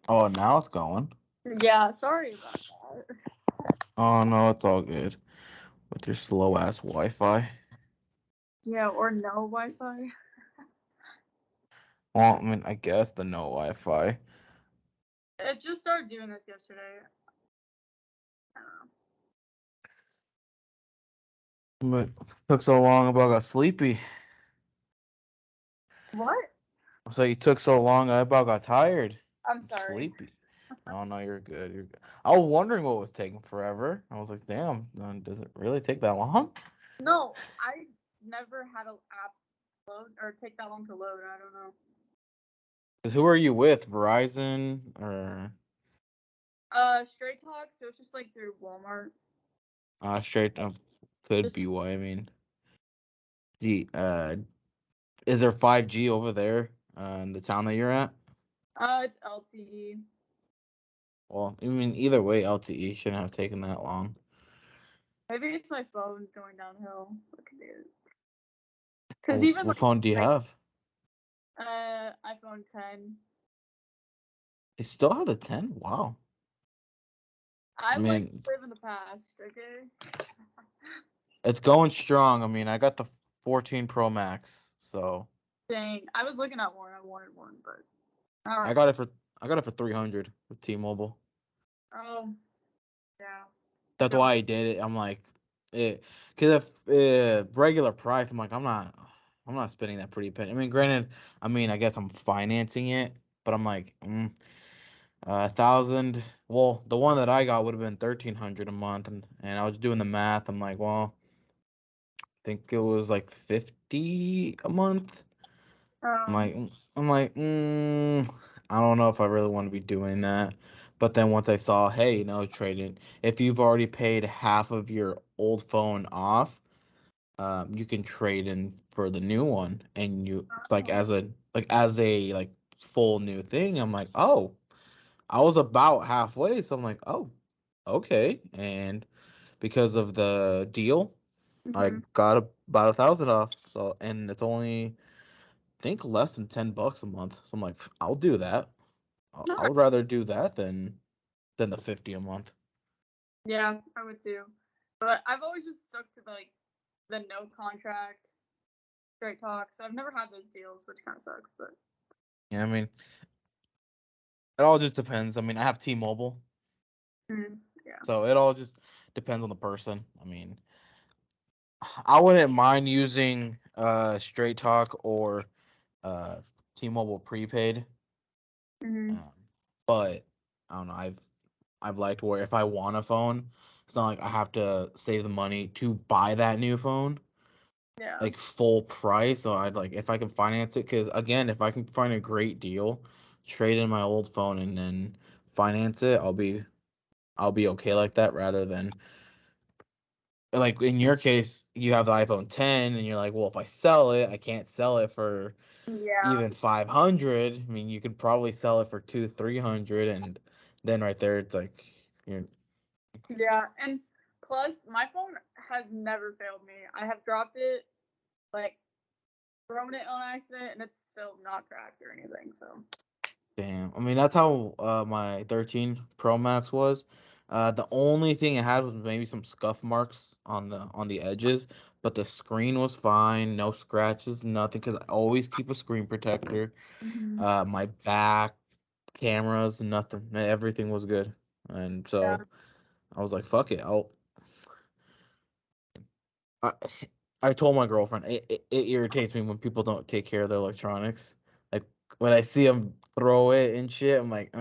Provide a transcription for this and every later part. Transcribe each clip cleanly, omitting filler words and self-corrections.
Oh, now it's going. Yeah, sorry about that. Oh no, it's all good. With your slow ass Wi-Fi. Yeah, or no Wi-Fi. Well, I mean, I guess the no Wi-Fi. It just started doing this yesterday. I don't But it took so long, about got sleepy. know. What? So you took so long, I about got tired. I'm I'm sorry. sleepy. Oh no, you're good. You're good. I was wondering what was taking forever. I was like, damn, does it really take that long? No, I never had an app load or take that long to load. I don't know. 'Cause who are you with? Verizon or Straight Talk. So it's just like through Walmart. straight could Just be why. I mean, the is there 5G over there in the town that you're at? it's LTE. Well, I mean, either way, LTE shouldn't have taken that long. Maybe it's my phone going downhill. Look at it. Because Well, even what phone do you like have? iPhone 10. You still have the 10? Wow. I I like to mean, live in the past. Okay. it's going strong. I mean, I got the 14 Pro Max, so Dang, I was looking at one. I wanted one, but all I right. got it for I got it for 300 with T-Mobile. Oh yeah. That's Got why I did it. I'm like, because if regular price, I'm like, I'm not spending that pretty penny. I mean, granted, I mean, I guess I'm financing it, but I'm like, 1,000. Well, the one that I got would have been 1,300 a month, and I was doing the math. I'm like, well, I think it was like 50 a month. I'm um. like, I'm like, I don't know if I really want to be doing that. But then once I saw, hey, trading, if you've already paid half of your old phone off, you can trade in for the new one, and you like Oh. as a like full new thing. I'm like, oh, I was about halfway, so I'm like, oh, okay. And because of the deal, I Mhm. got about 1,000 off. So, and it's only think less than $10 a month. So I'm like, I'll do that. I Alright. would rather do that than the 50 a month. Yeah, I would too. But I've always just stuck to like the no contract straight talk. So I've never had those deals, which kind of sucks. But Yeah, I mean, it all just depends. I mean, I have T-Mobile, yeah. so it all just depends on the person. I mean, I wouldn't mind using Straight Talk or uh T-Mobile prepaid. Hmm. Um, but I don't know. I've liked where if I want a phone, it's not like I have to save the money to buy that new phone, Yeah. like full price. So I'd like if I can finance it, because again, if I can find a great deal, trade in my old phone and then finance it, I'll be okay like that rather than like in your case, you have the iPhone 10 and you're like, well, if I sell it, I can't sell it for Yeah. even 500. I mean, you could probably sell it for 300, and then right there, it's like you're Yeah. And plus, my phone has never failed me. I have dropped it, like thrown it on accident, and it's still not cracked or anything. So. damn. I mean, that's how my 13 Pro Max was. The only thing it had was maybe some scuff marks on the edges, but the screen was fine, no scratches, nothing. Because I always keep a screen protector. Hmm. My back cameras, nothing. Everything was good, and Yeah. so I was like, "Fuck it." I, I told my girlfriend it irritates me when people don't take care of their electronics. Like when I see them throw it and shit, I'm like,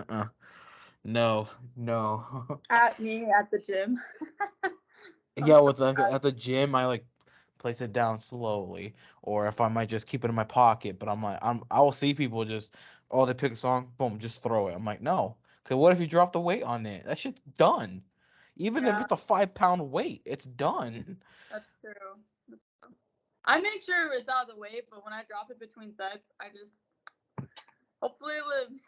no, no. At me at the gym. I'm Yeah, so with like bad. at the gym, I like place it down slowly, or if I might just keep it in my pocket. But I'm like, I will see people just, oh, they pick a song, boom, just throw it. I'm like, no, cause what if you drop the weight on it? That shit's done. Even if Yeah, it's a 5 pound weight, it's done. that's true. That's true. I make sure it's out of the way, but when I drop it between sets, I just hopefully it lives.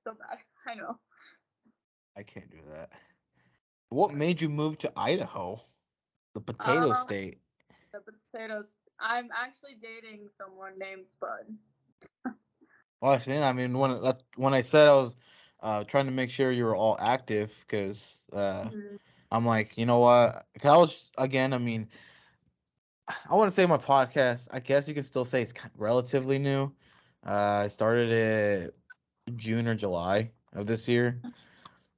So bad. I know. I can't do that. What made you move to Idaho, the potato Um, state? the potatoes. I'm actually dating someone named Spud. Well, I mean, when I said I was trying to make sure you were all active because Mhm. I'm like, you know what? 'Cause I was again. I mean, I want to say my podcast. I guess you can still say it's relatively new. I started it June or July of this year,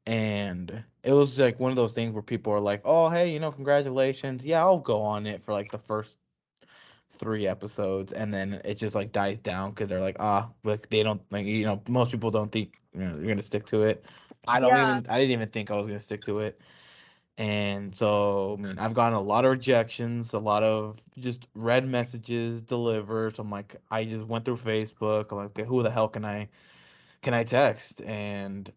and it was like one of those things where people are like, "Oh, hey, congratulations. Yeah, I'll go on it for like the first 3 episodes," and then it just like dies down because they're like, like they don't like most people don't think you're gonna stick to it. Yeah, I didn't even think I was gonna stick to it. And so, I mean, I've gotten a lot of rejections, a lot of just red messages delivered. So I'm like, I just went through Facebook. I'm like, okay, who the hell can I text? And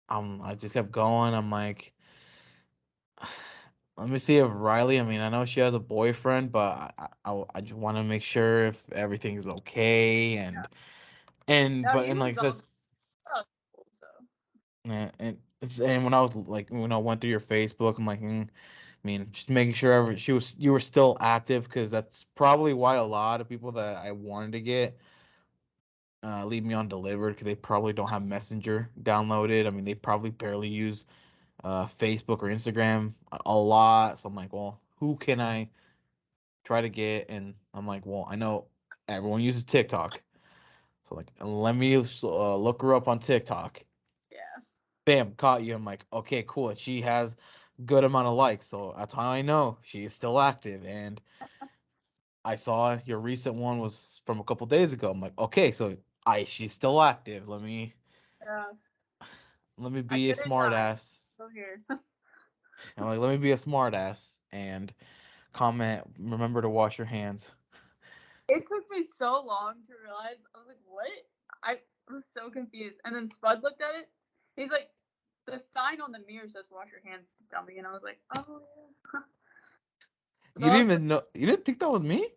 I just kept going. I'm like, let me see if Riley. I mean, I know she has a boyfriend, but I just want to make sure if everything's okay. no, And he like was it all says, cool, so and when I was like, when I went through your Facebook, I'm like, I mean, just making sure you were still active because that's probably why a lot of people that I wanted to get leave me on delivered because they probably don't have Messenger downloaded. I mean, they probably barely use Facebook or Instagram a lot. So I'm like, well, who can I try to get? And I'm like, well, I know everyone uses TikTok, so like, let me look her up on TikTok. yeah. Bam, caught you. I'm like, okay, cool. She has good amount of likes, so that's how I know she is still active. And I saw your recent one was from a couple days ago. I'm like, okay, so she's still active. Yeah, Let me I be a couldn't smart die. ass. Still here. I'm like, let me be a smart ass and comment. Remember to wash your hands. It took me so long to realize. I was like, "What?" I was so confused. And then Spud looked at it. He's like, "The sign on the mirror says wash your hands, dummy." And I was like, "Oh yeah." So You I didn't was even know. You didn't think that was me?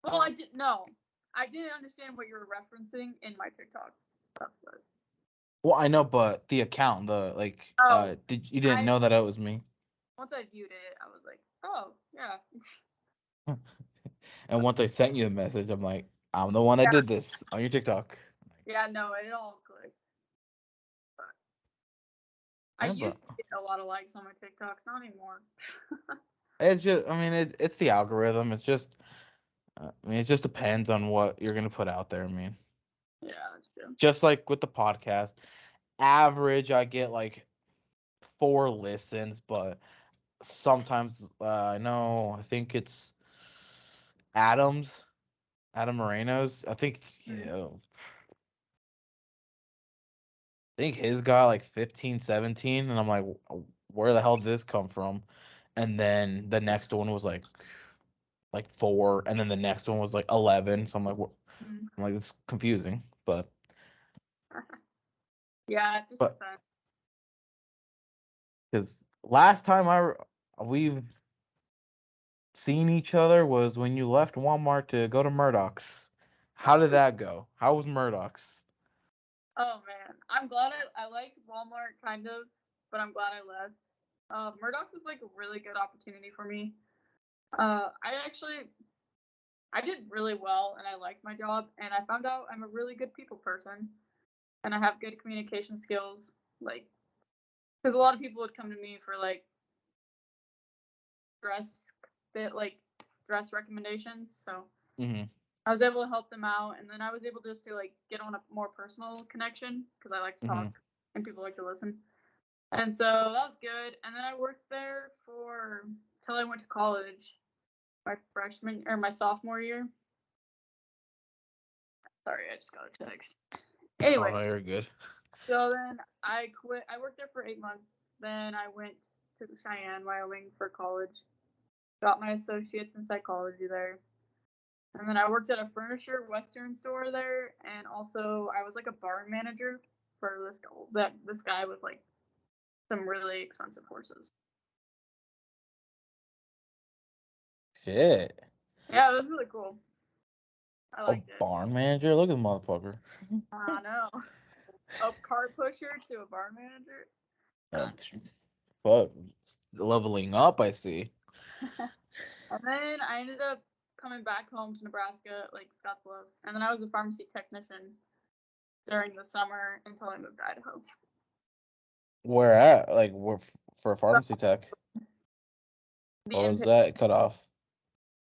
well. I didn't know. I didn't understand what you were referencing in my TikTok. That's what. Well, I know, but the account, Oh, did you didn't I know that it was me? once I viewed it, I was like, "Oh yeah, And once I sent you a message, I'm like, I'm the one that yeah, did this on your TikTok. yeah." No, it all clicked. But I Yeah, but used to get a lot of likes on my TikToks, not anymore. it's just, I mean, it's the algorithm. It's just, I mean, it just depends on what you're gonna put out there. I mean, Yeah, that's true. just like with the podcast, average, I get like 4 listens, but sometimes I know, I think it's Adams, Adam Moreno's. Mm. I think his got like 15, 17, and I'm like, where the hell did this come from? And then the next one was like 4, and then the next one was like 11. So I'm like, Mm. I'm like, it's confusing, Yeah, it just but depends. because last time we've seen each other was when you left Walmart to go to Murdoch's. How did that go? How was Murdoch's? Oh man, I'm glad I liked Walmart kind of, but I'm glad I left. Murdoch was like a really good opportunity for me. I did really well and I liked my job and I found out I'm a really good people person and I have good communication skills. Like, because a lot of people would come to me for like dress bit like dress recommendations. So Hmm. I was able to help them out, and then I was able just to like get on a more personal connection because I like to Hmm. talk and people like to listen. And so that was good. And then I worked there for till I went to college, my freshman or my sophomore year. Sorry, I just got a text. Oh no, Anyways, you're good. so then I quit. I worked there for 8 months. Then I went to Cheyenne, Wyoming for college. Got my associates in psychology there. And then I worked at a furniture Western store there, and also I was like a barn manager for this guy with like some really expensive horses. Shit. Yeah, it was really cool. I A liked it. barn manager? Look at the motherfucker. I know. A car pusher to a barn manager. Uh, Fuck. Leveling up, I see. And then I ended up coming back home to Nebraska, like Scottsbluff, and then I was a pharmacy technician. during the summer until I moved to Idaho. Where at? Like, where for pharmacy tech? The Or was inpatient, that cut off?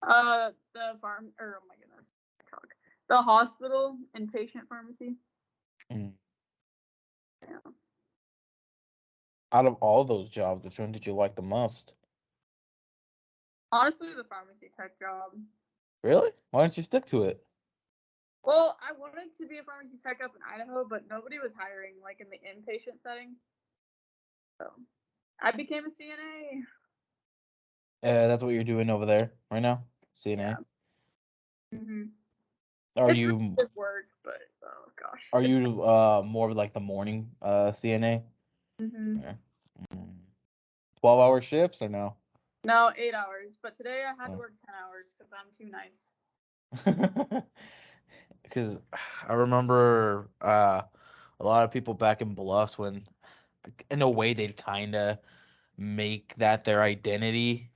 the farm, or oh my goodness, talk. The hospital inpatient pharmacy. Mm. Yeah. Out of all those jobs, which one did you like the most? Honestly, the pharmacy tech job. Really? Why didn't you stick to it? Well, I wanted to be a pharmacy tech up in Idaho, but nobody was hiring like in the inpatient setting. So I became a CNA. That's what you're doing over there right now, Yeah. CNA. Are It's really you good work, but oh gosh. are you more of like the morning CNA? Yeah. 12-hour shifts or no? No, 8 hours. But today I had to Oh. work 10 hours because I'm too nice. Because I remember a lot of people back in Bluffs when, in a way, they'd kind of make that their identity.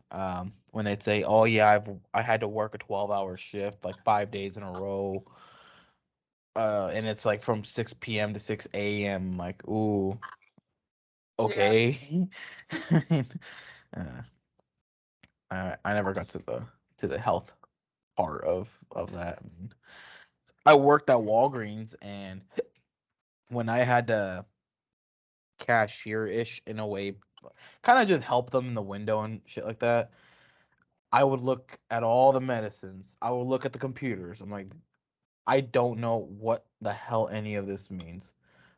When they'd say, "Oh yeah, I had to work a 12-hour shift like 5 days in a row," and it's like from 6 p.m. to 6 a.m. Like, ooh, Yeah. okay. uh, I never got to the health part of that. I worked at Walgreens, and when I had to cashier-ish in a way, kind of just help them in the window and shit like that, I would look at all the medicines. I would look at the computers. I'm like, I don't know what the hell any of this means.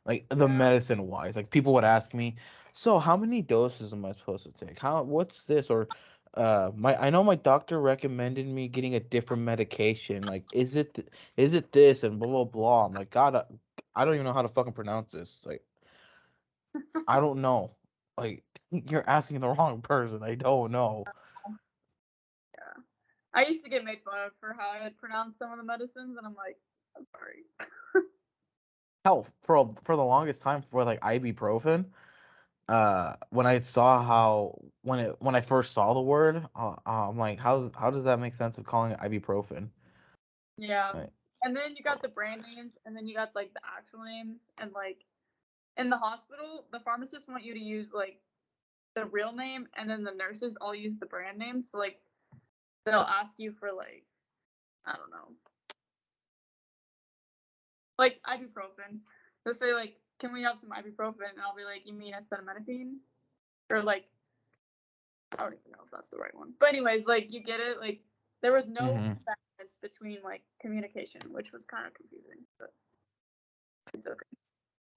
Like the Yeah. medicine wise. Like people would ask me, so how many doses am I supposed to take? What's this? Or I know my doctor recommended me getting a different medication. Like, is it this and blah blah blah. I'm like, God, I don't even know how to fucking pronounce this. Like, I don't know. Like, you're asking the wrong person. I don't know. Yeah. I used to get made fun of for how I had pronounced some of the medicines, and I'm like, I'm sorry. Hell, for the longest time for like ibuprofen, when I saw how when I first saw the word, I'm like, how does that make sense of calling it ibuprofen? Yeah. Like, And then you got the brand names, and then you got like the actual names, and like in the hospital, the pharmacists want you to use like the real name, and then the nurses all use the brand name. So like they'll ask you for like, I don't know, like ibuprofen. They'll say like, can we have some ibuprofen? And I'll be like, you mean acetaminophen? Or like, I don't even know if that's the right one. But anyways, like you get it. Like there was no hmm difference between like communication, which was kind of confusing, but it's okay.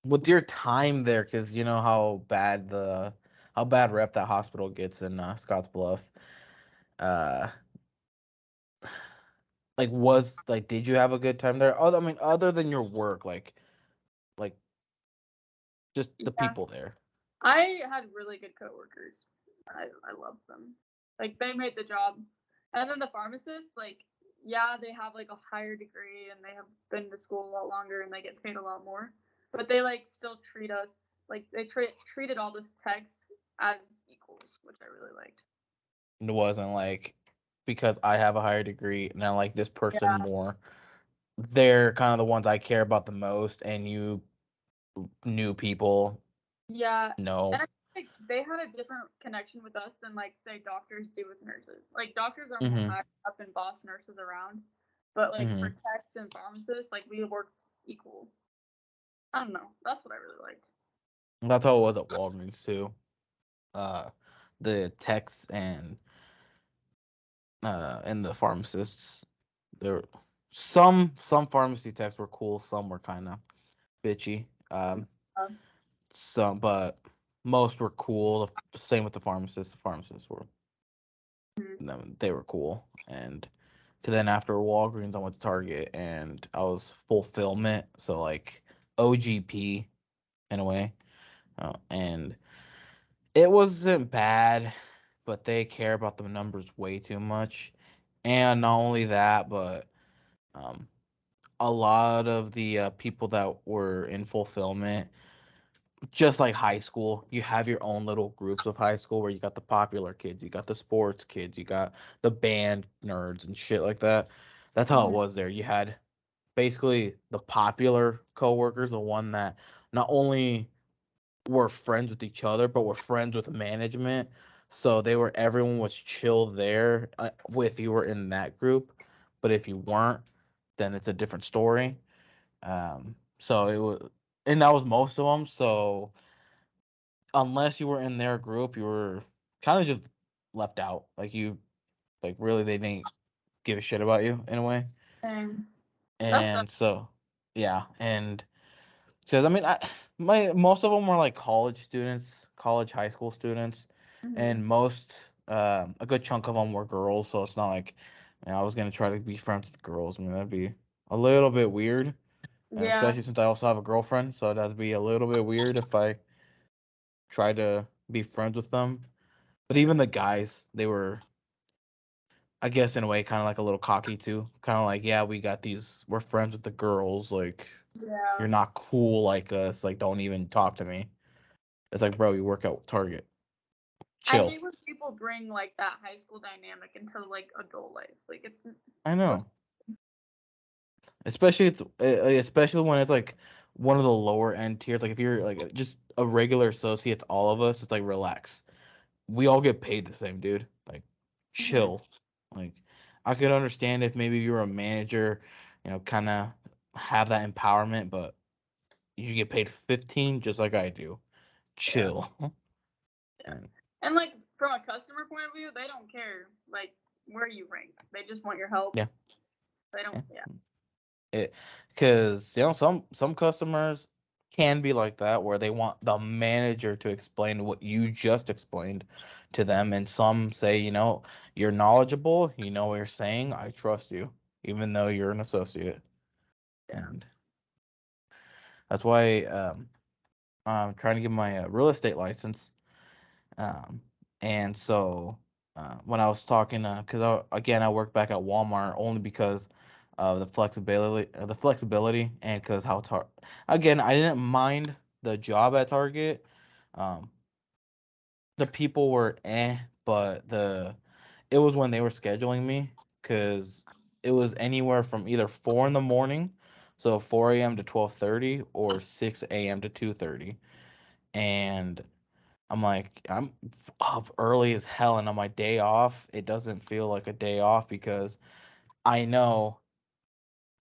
with your time there, because you know how bad rep that hospital gets in Scottsbluff. Uh, did you have a good time there? I mean, other than your work, like just the Yeah, people there. I had really good coworkers. I loved them. Like they made the job. And then the pharmacists, like, yeah, they have like a higher degree and they have been to school a lot longer and they get paid a lot more. But they like still treat us like they treated all the techs as equals, which I really liked. It wasn't like because I have a higher degree and I like this person Yeah. more. They're kind of the ones I care about the most, and you new people, Yeah. And no. I think they had a different connection with us than like say doctors do with nurses. Like doctors are more Mhm. high up and boss nurses around. But like for Mhm. techs and pharmacists, like we worked equal. I don't know. That's what I really liked. That's how it was at Walgreens too. Uh, the techs and the pharmacists. There, some pharmacy techs were cool. Some were kind of bitchy. Um, Some, but most were cool. The same with the pharmacists. The pharmacists were, mhm. no, they were cool. And then after Walgreens, I went to Target, and I was fulfillment. So like OGP in a way. And it wasn't bad, but they care about the numbers way too much. And not only that, but um, a lot of the people that were in fulfillment, just like high school, you have your own little groups of high school where you got the popular kids, you got the sports kids, you got the band nerds and shit like that. That's how it Mhm. was there. You had basically the popular coworkers, the one that not only were friends with each other, but were friends with management. So everyone was chill there if you were in that group, but if you weren't, then it's a different story. So it was, and that was most of them. So unless you were in their group, you were kind of just left out. Like really, they didn't give a shit about you in a way. Dang. That's And so, yeah, and because I mean, my most of them were like college students, college high school students, mm-hmm. and a good chunk of them were girls. So it's not like, I was gonna try to be friends with girls. I mean, that'd be a little bit weird, Yeah. especially since I also have a girlfriend. So that'd be a little bit weird if I tried to be friends with them. But even the guys, they were, I guess, in a way, kind of like a little cocky too. Kind of like, yeah, we're friends with the girls. Like, you're Yeah. not cool like us. Like, don't even talk to me. It's like, bro, you work at Target. I Chill. hate when people bring like that high school dynamic into like adult life. Like it's I supposed. know. Especially when it's like one of the lower end tiers. Like if you're like just a regular associate, it's all of us. It's like relax. We all get paid the same, dude. Like Mm-hmm. chill. Like I could understand if maybe you're a manager, kind of have that empowerment, but you get paid 15 just like I do. Yeah. Chill. Yeah. And And like from a customer point of view, they don't care like where you rank. They just want your help. yeah, They don't. yeah. Yeah. It because some customers can be like that where they want the manager to explain what you just explained to them, and some say, you're knowledgeable, you know what you're saying, I trust you, even though you're an associate. Yeah. And that's why I'm trying to get my real estate license. Um, and so when I was talking, because again I work back at Walmart only because of the flexibility, and because again I didn't mind the job at Target. Um, the people were but it was when they were scheduling me because it was anywhere from either 4 in the morning, so 4 a.m. to 12:30, or 6 a.m. to 2:30, and I'm like, I'm up early as hell, and on my day off, it doesn't feel like a day off because I know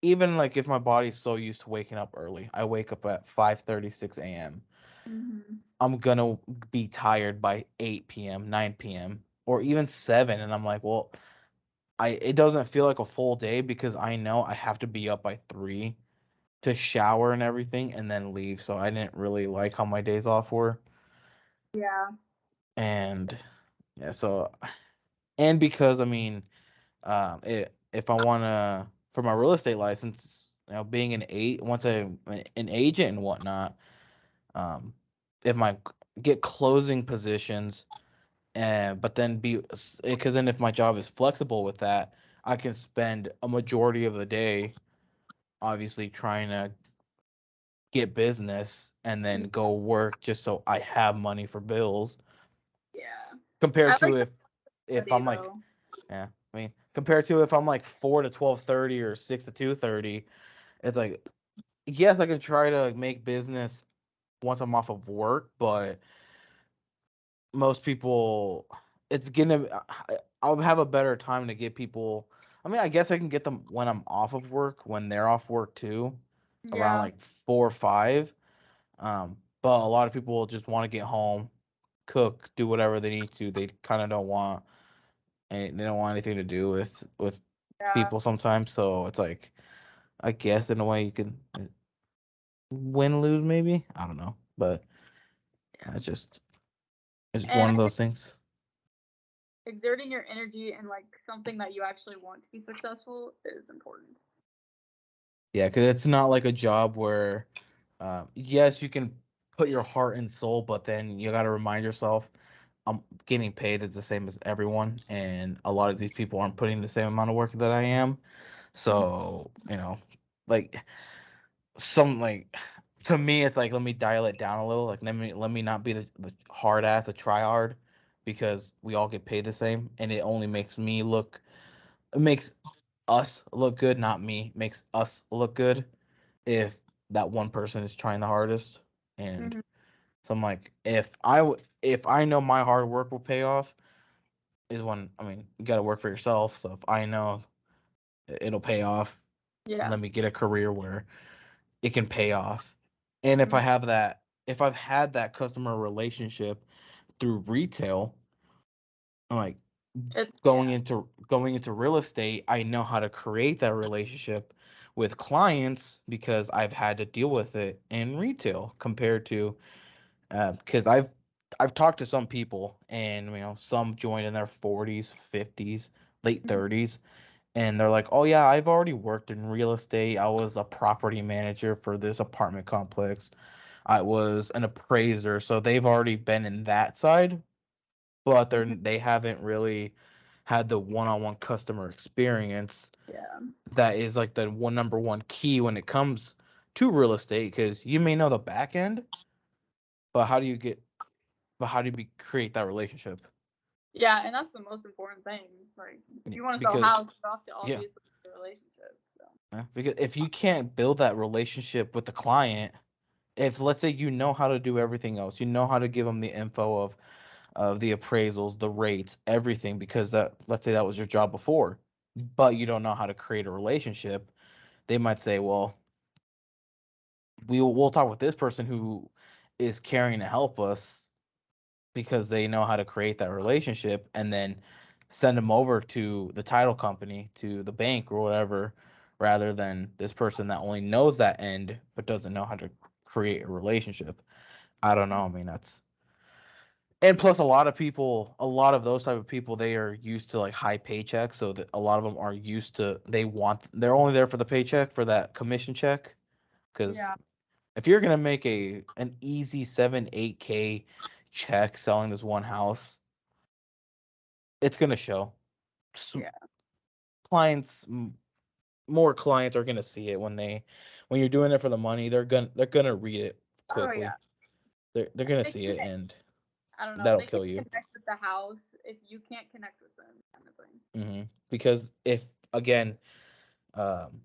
even like if my body's so used to waking up early, I wake up at 5:36 a.m. Mm-hmm. I'm gonna be tired by 8 p.m., 9 p.m., or even 7, and I'm like, well, it doesn't feel like a full day because I know I have to be up by 3 to shower and everything and then leave. So I didn't really like how my days off were. Yeah. And yeah, so and because I mean, if I wanna for my real estate license, being once I'm an agent and whatnot, um, if my get closing positions, and but then because then if my job is flexible with that, I can spend a majority of the day obviously trying to get business and then go work just so I have money for bills Yeah. compared I to like the if study I'm like, though. yeah, I mean, compared to if I'm like 4 to 12:30 or 6 to 2:30, it's like, yes, I can try to make business once I'm off of work, but most people, it's gonna, I'll have a better time to get people. I mean, I guess I can get them when I'm off of work, when they're off work too, around Yeah. like 4 or 5. But a lot of people just want to get home, cook, do whatever they need to. They kind of don't want, and they don't want anything to do with Yeah. people sometimes. So it's like, I guess in a way you can win lose maybe. I don't know, but Yeah. it's just And one of I think those things. exerting your energy in like something that you actually want to be successful is important. Yeah, because it's not like a job where, yes, you can put your heart and soul, but then you got to remind yourself, I'm getting paid is the same as everyone, and a lot of these people aren't putting the same amount of work that I am. Mhm. So, like some like to me, it's like let me dial it down a little. Like let me not be the hard ass, the try hard, because we all get paid the same, and it only makes me look. It makes us look good, not me. Makes us look good if that one person is trying the hardest. And Mhm. so I'm like, if I know my hard work will pay off, is when, I mean, you got to work for yourself. So if I know it'll pay off, Yeah. let me get a career where it can pay off. And Mhm. if I've had that customer relationship through retail, I'm like, Yeah. going into real estate, I know how to create that relationship with clients because I've had to deal with it in retail compared to because I've talked to some people, and some joined in their 40s, 50s, late Mhm. 30s, and they're like, "Oh yeah, I've already worked in real estate. I was a property manager for this apartment complex. I was an appraiser." So they've already been in that side, but Mhm. they haven't really had the one-on-one customer experience Yeah. that is like the number one key when it comes to real estate, because you may know the back end, but how do you create that relationship? Yeah, and that's the most important thing. Like, if Yeah, you want to sell a because house, you have to yeah, obviously have a relationship. So. because if you can't build that relationship with the client, if let's say you know how to do everything else, you know how to give them the info of the appraisals, the rates, everything, because that, let's say that was your job before, but you don't know how to create a relationship, they might say, well, we'll talk with this person who is caring to help us because they know how to create that relationship, and then send them over to the title company, to the bank or whatever, rather than this person that only knows that end but doesn't know how to create a relationship. I don't know. I mean, that's, and plus a lot of those type of people, they are used to like high paychecks, so that a lot of them are used to, they're only there for the paycheck, for that commission check, because Yeah. if you're gonna make an easy 7-8K check selling this one house, it's gonna show. Yeah. Clients, more clients are gonna see it when you're doing it for the money. They're gonna read it Oh yeah. quickly. They're gonna They see it, can't. and I don't know. that'll They can kill you. connect with the house if you can't connect with them, kind of thing. Because again, um,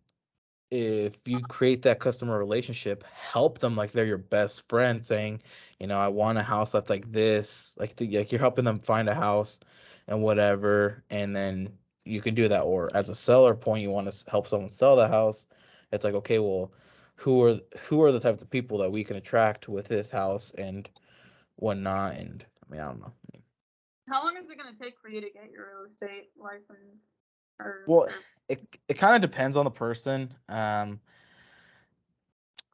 if you create that customer relationship, help them like they're your best friend, saying, I want a house that's like this, like you're helping them find a house and whatever, and then you can do that. Or as a seller point, you want to help someone sell the house. It's like, okay, well, who are the types of people that we can attract with this house and whatnot? And I mean, I don't know. How long is it gonna take for you to get your real estate license? Well, Or it kind of depends on the person.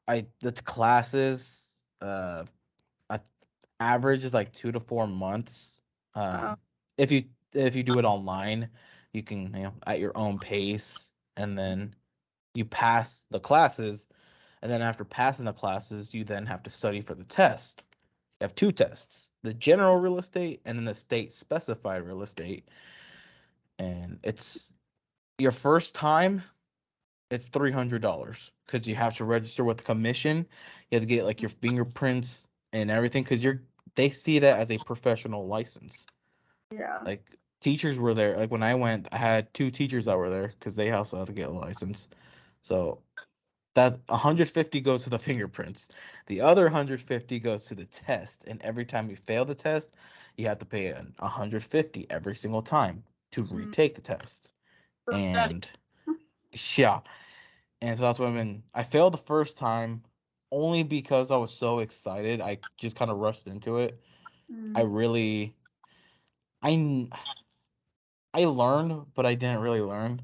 The classes, I average is like 2 to 4 months. uh, If you do it online, you can, at your own pace, and then you pass the classes, and then after passing the classes, you then have to study for the test. You have two tests: the general real estate and then the state specified real estate. And it's your first time, it's $300 because you have to register with the commission. You have to get like your fingerprints and everything, because they see that as a professional license. yeah. Like, teachers were there. Like when I went, I had two teachers that were there because they also had to get a license. So that 150 goes to the fingerprints. The other 150 goes to the test. And every time you fail the test, you have to pay 150 every single time to Mm, retake the test. so study. And yeah, and so that's what I failed the first time only because I was so excited. I just kind of rushed into it. I Mm, really, I, I learned, but I didn't really learn.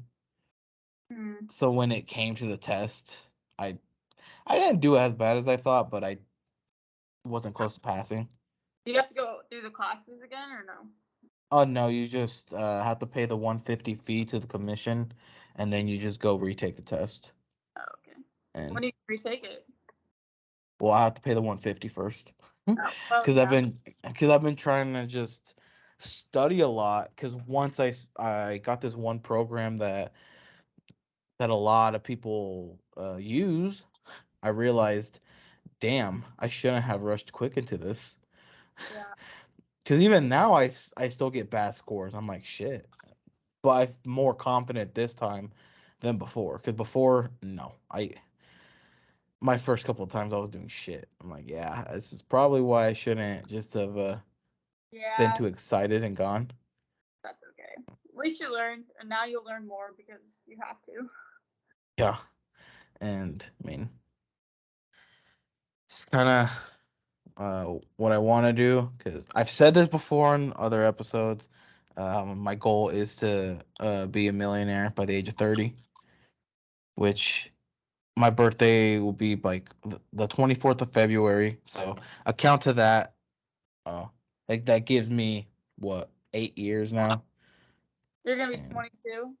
mm. So when it came to the test, I, I didn't do as bad as I thought, but I wasn't close to passing. Do you have to go through the classes again or no? Oh no, you just have to pay the 150 fee to the commission, and then you just go retake the test. Oh, okay. When And do you retake it? well, I have to pay the 150 first. Oh, well, because I've yeah. been because I've been trying to just study a lot. Because once I got this one program that a lot of people use, I realized, damn, I shouldn't have rushed quick into this. Yeah. Because even now, I still get bad scores. I'm like, shit. But I'm more confident this time than before. Because before, no, my first couple of times I was doing shit. I'm like, yeah, this is probably why I shouldn't just have been Yeah, too excited and gone. that's okay. At least you learned, and now you'll learn more because you have to. Yeah, and I mean, it's kind of what I want to do because I've said this before in other episodes. My goal is to be a millionaire by the age of 30, which my birthday will be like the 24th of February. So account to that. Uh, like that gives me what 8 years now, You're gonna be and 22.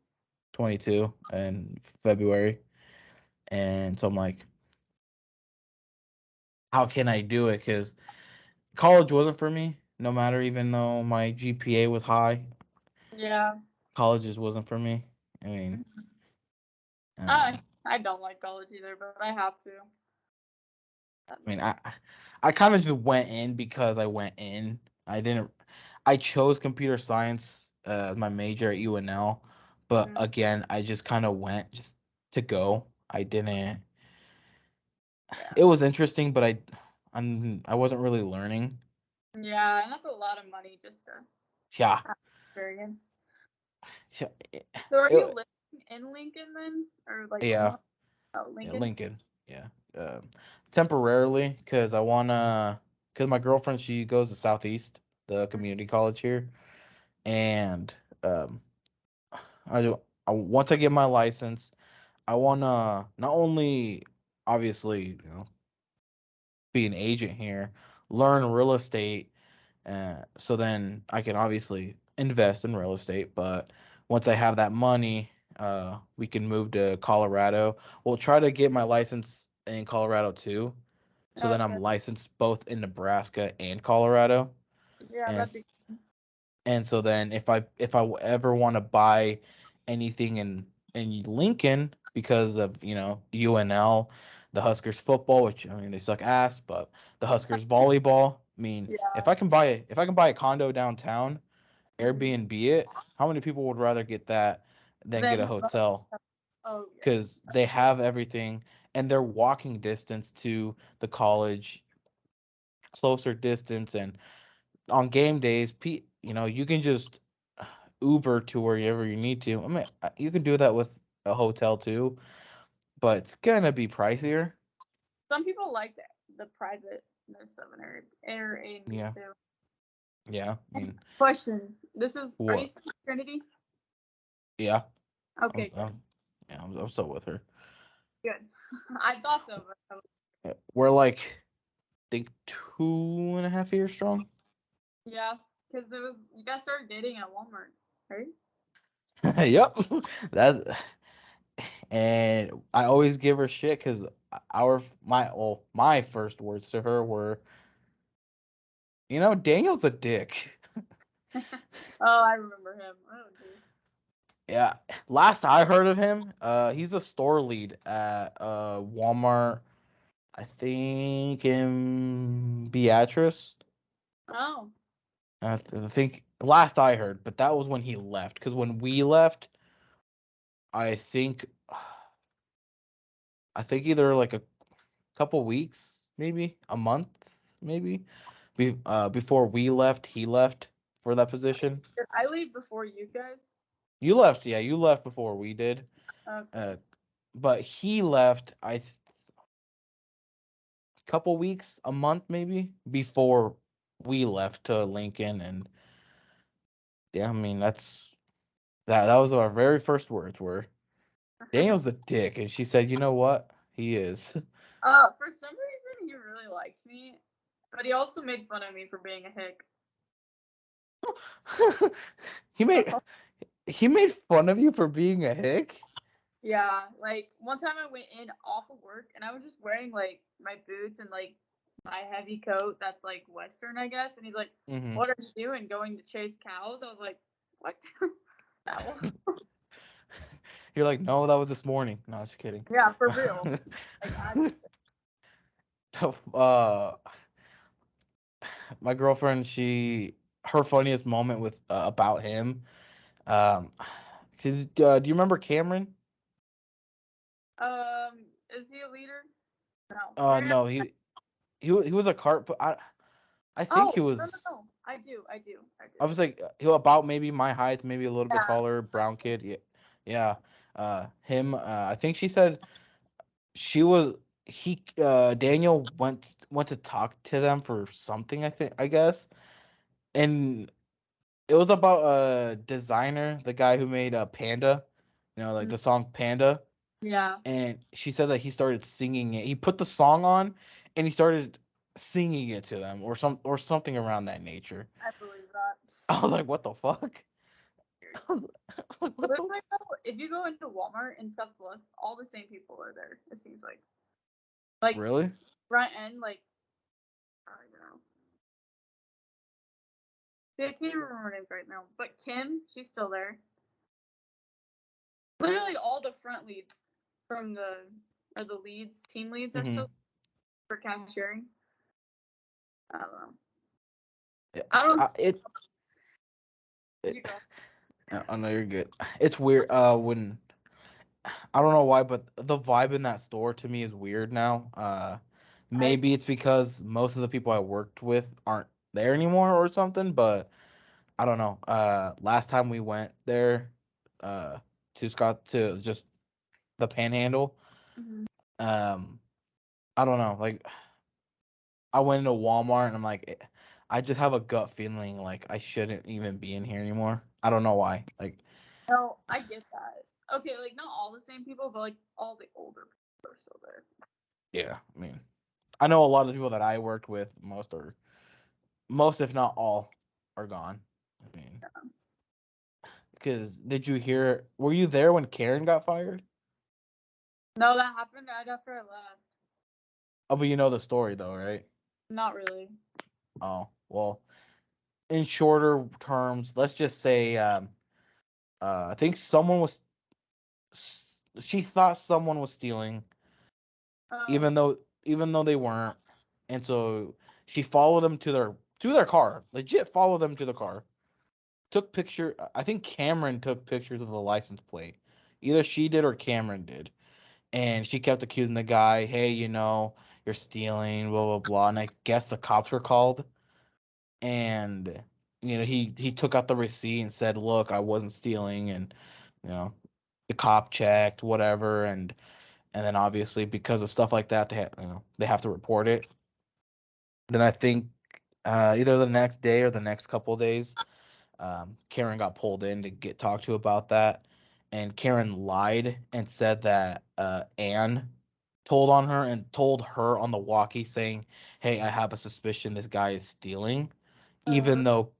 22 in February, and so I'm like, how can I do it? Because college wasn't for me. No matter, even though my GPA was high, Yeah. college just wasn't for me. I mean, I um, I don't like college either, but I have to. I mean, I kind of just went in because I went in. I didn't. I chose computer science as my major at UNL, but Mhm. again, I just kind of went just to go. I didn't. Yeah. It was interesting, but I wasn't really learning. Yeah, and that's a lot of money just to Yeah, have experience. yeah, So are you it, living in Lincoln then, or like in yeah, what? Oh, yeah, Lincoln. Lincoln. Yeah, temporarily because I wanna. Because my girlfriend, she goes to Southeast, the community college here, and um, I do. Once I get my license, I wanna not only obviously be an agent here, learn real estate, so then I can obviously invest in real estate. But once I have that money, we can move to Colorado. We'll try to get my license in Colorado too, so then Okay. I'm licensed both in Nebraska and Colorado. Yeah, And that'd be. and so then if I ever want to buy anything in Lincoln because of, UNL, the Huskers football, which I mean they suck ass, but the Huskers volleyball, I mean, Yeah. if I can buy a condo downtown, Mhm. Airbnb it, how many people would rather get that than get a Then. hotel? Oh yeah. Because they have everything and they're walking distance to the college, closer distance, and on game days, you can just Uber to wherever you need to. I mean, you can do that with a hotel too, but it's gonna be pricier. Some people like the privateness of an Airbnb Yeah, too. yeah. I mean, Question: This is. Are you what? still in Trinity? Yeah, Okay, I'm, good. I'm yeah, I'm still with her. Good. I thought so, but We're like, I think 2.5 years strong. yeah, because it was you guys started dating at Walmart, right? Yep, that. And I always give her shit because my first words to her were, Daniel's a dick. Oh, I remember him. Oh, jeez. Yeah, last I heard of him, he's a store lead at Walmart, I think in Beatrice. Oh, I think last I heard, but that was when he left. Because when we left, I think I think either like a couple weeks, maybe a month, maybe before we left, he left for that position. did I leave before you guys? You left, yeah, you left before we did. Okay. Uh, but he left, couple weeks, a month maybe before we left to Lincoln, and yeah, I mean that was our very first words were Daniel's a dick, and she said, you know what, he is. For some reason, he really liked me, but he also made fun of me for being a hick. he made he made fun of you for being a hick. Yeah, like one time I went in off of work and I was just wearing like my boots and like my heavy coat that's like Western, I guess. And he's like, Hmm. "What are you doing? Going to chase cows?" I was like, "What?" That one. You're like, no, that was this morning. No, just kidding. Yeah, for real. Like I. uh, my girlfriend, her funniest moment with about him. Um, do you remember Cameron? Is he a leader? No. No, he was a cart, but I think Oh, he no, was. no, no. I do. I was like he was about maybe my height, maybe a little bit Yeah. taller, brown kid. Yeah, yeah. Him. I think she said she was Daniel went to talk to them for something. I guess, and it was about a designer, the guy who made Panda, like the song Panda. Yeah. And she said that he started singing it. He put the song on, and he started singing it to them, or something around that nature. I believe that. I was like, what the fuck? I was like, what the? Literally, though, if you go into Walmart in Scottsbluff, all the same people are there. It seems like. Like Really? front end, like I don't know. See, I can't even remember her name right now. But Kim, she's still there. Literally all the front leads from the leads, team leads are Hmm. still for cashiering. I don't know. Yeah, I don't it you go. I know you're good. It's weird. When I don't know why, but the vibe in that store to me is weird now. I Maybe it's because most of the people I worked with aren't there anymore or something, but I don't know. Last time we went there, to just the Panhandle. mhm. Um, I don't know. Like I went into Walmart and I'm like, I just have a gut feeling like I shouldn't even be in here anymore. I don't know why. Like, No, I get that. Okay, like not all the same people, but like all the older people are still there. yeah. I mean, I know a lot of the people that I worked with. Most if not all, are gone. I mean, because did you hear? Were you there when Karen got fired? No, that happened right after I left. Oh, but you know the story though, right? Not really. Oh, well, in shorter terms, let's just say, I think she thought someone was stealing, Oh, even though they weren't, and so she followed them to their car, legit followed them to the car, took picture. I think Cameron took pictures of the license plate, either she did or Cameron did, and she kept accusing the guy, hey, you're stealing, blah blah blah, and I guess the cops were called, and he took out the receipt and said, look, I wasn't stealing, and you know the cop checked whatever, and then obviously because of stuff like that they have to report it. Then I think either the next day or the next couple of days, Karen got pulled in to get talked to about that, and Karen lied and said that Anne told her on the walkie saying, hey, I have a suspicion this guy is stealing, uh, even though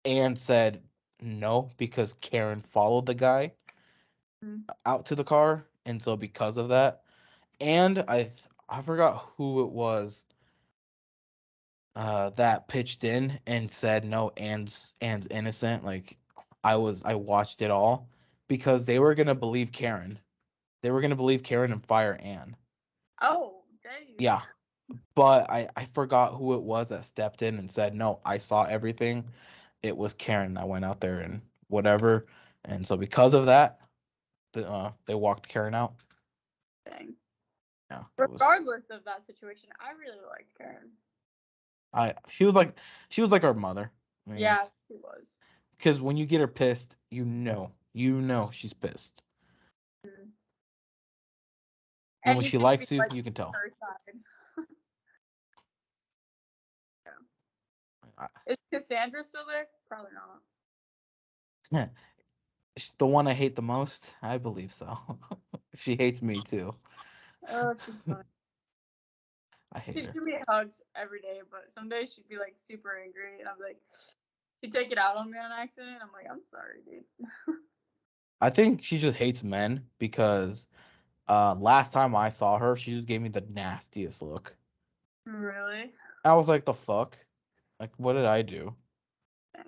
Anne said no because Karen followed the guy mm. out to the car, and so because of that, and I forgot who it was that pitched in and said no, Anne's innocent. Like I watched it all because they were gonna believe Karen. They were gonna believe Karen and fire Anne. Oh, dang. Yeah, but I forgot who it was that stepped in and said no, I saw everything. It was Karen that went out there and whatever, and so because of that, they walked Karen out. Dang. Yeah, it was. Regardless of that situation, I really liked Karen. I she was like our mother. I mean, Yeah, she was. because when you get her pissed, you know she's pissed, Mm. and when And you she can be likes you, like you can tell. her side. Yeah. I, Is Cassandra still there? Probably not. she's the one I hate the most. I believe so. She hates me too. Oh, she's funny. I hate She'd her. give me hugs every day, but some days she'd be like super angry, and I'm like, she'd take it out on me on accident. I'm like, I'm sorry, dude. I think she just hates men because last time I saw her, she just gave me the nastiest look. Really? I was like, the fuck? Like, what did I do? Dang.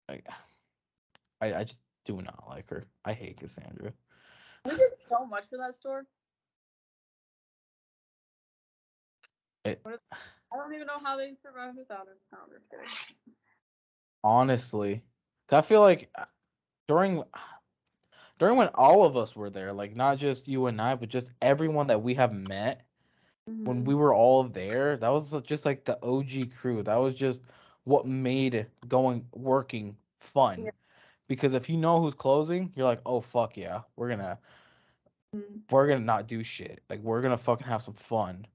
Like, I just do not like her. I hate Cassandra. We did so much for that store. It What I don't even know how they survived without us. No, I'm just kidding. honestly, I feel like during during when all of us were there, like not just you and I, but just everyone that we have met when we were all there, that was just like the OG crew. That was just what made working fun. Yeah. Because if you know who's closing, you're like, oh fuck yeah, we're gonna not do shit. Like we're gonna fucking have some fun.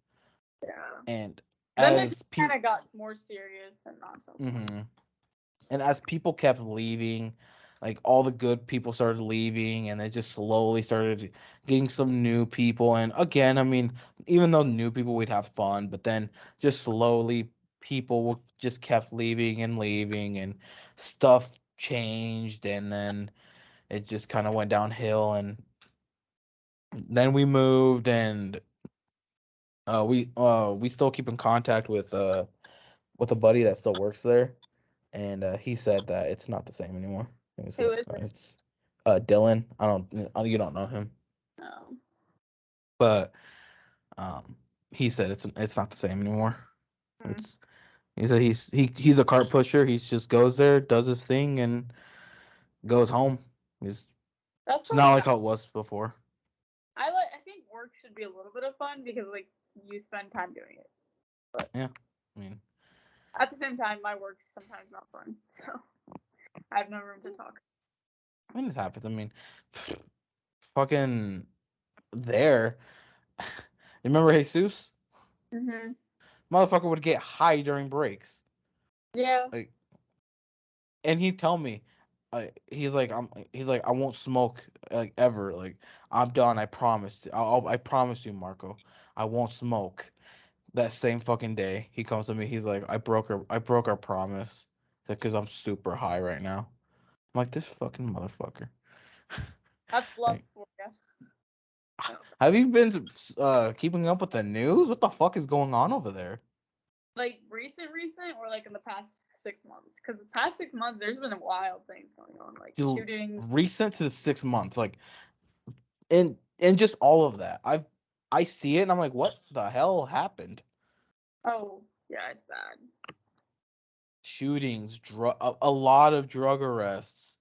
Yeah. And Then it as just kind people, of got more serious and not so fun. and as people kept leaving, like all the good people started leaving, and they just slowly started getting some new people. And again, I mean, even though new people, we'd have fun, but then just slowly just kept leaving, and stuff changed, and then it just kind of went downhill. And then we moved, and we still keep in contact with a buddy that still works there, and he said that it's not the same anymore. Who is it? It's Dylan. You don't know him, No. but um he said it's not the same anymore. Hmm. It's he said he's a cart pusher. He just goes there, does his thing, and goes home. It's That's it's not probably like how it was before. I think work should be a little bit of fun because like you spend time doing it. But Yeah, I mean, at the same time, my work's sometimes not fun, so I have no room to talk. it happens. I mean, fucking there. Remember Jesus? Mhm. Motherfucker would get high during breaks. Yeah. Like, and he'd tell me, he's like I won't smoke like ever. Like I'm done. I promised. I promised you, Marco. I won't smoke. That same fucking day, he comes to me. He's like, I broke our promise because I'm super high right now. I'm like this fucking motherfucker. That's bluff Like, for you. have you been keeping up with the news? What the fuck is going on over there? Like recent, or like in the past 6 months? Because the past 6 months, there's been wild things going on, like shootings. Recent to the 6 months, like and just all of that. I see it and I'm like, what the hell happened? Oh, yeah, it's bad. Shootings, a lot of drug arrests,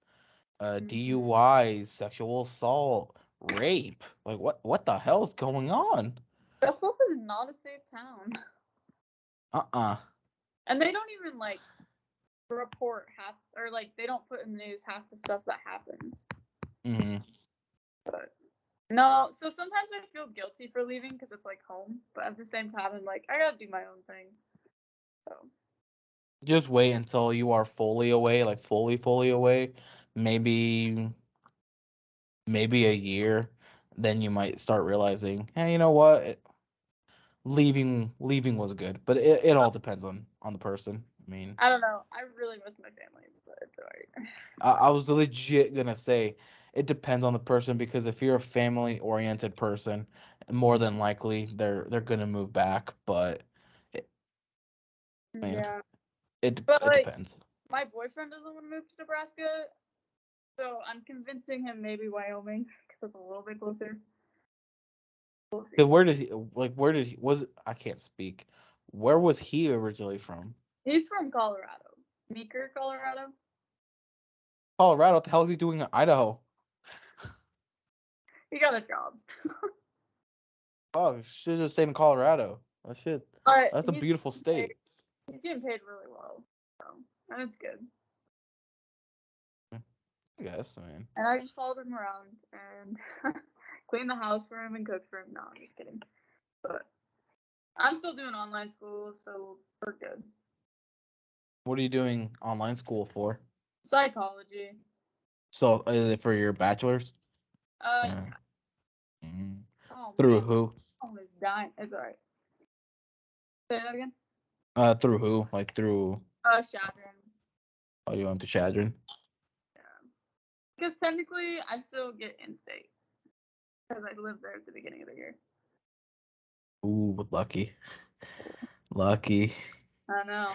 Mhm. DUIs, sexual assault, rape. Like what the hell is going on? Buffalo is not a safe town, Uh-uh. and they don't even like report half, or like they don't put in the news half the stuff that happens. Hmm. But no, so sometimes I feel guilty for leaving because it's like home, but at the same time, I'm like I gotta do my own thing. So Just wait until you are fully away, like fully away. Maybe maybe a year. Then you might start realizing, hey, you know what? Leaving was good, but it all depends on the person. I mean, I don't know. I really miss my family, but it's alright. I was legit gonna say it depends on the person because if you're a family oriented person, more than likely they're gonna move back. But it, I mean, Yeah, it but it like depends. my boyfriend doesn't want to move to Nebraska, so I'm convincing him maybe Wyoming because it's a little bit closer. We'll 'Cause see. where did he was I can't speak. Where was he originally from? He's from Colorado, Meeker, Colorado. Colorado. What the hell is he doing in Idaho? He got a job. Oh, should just stay in Colorado. That shit. But That's a beautiful state. he's getting paid really well, so and it's good. I guess. I mean, And I just followed him around and cleaned the house for him and cooked for him. No, I'm just kidding. But I'm still doing online school, so we're good. what are you doing online school for? Psychology. So, is it for your bachelor's? Yeah. Yeah. Mm. Oh Through man, who? phone is dying. It's alright. Say that again. Through who? Like through? Shadron. Oh, you went to Chadron? Yeah. Because technically, I still get in-state because I lived there at the beginning of the year. Ooh, lucky, lucky. I know.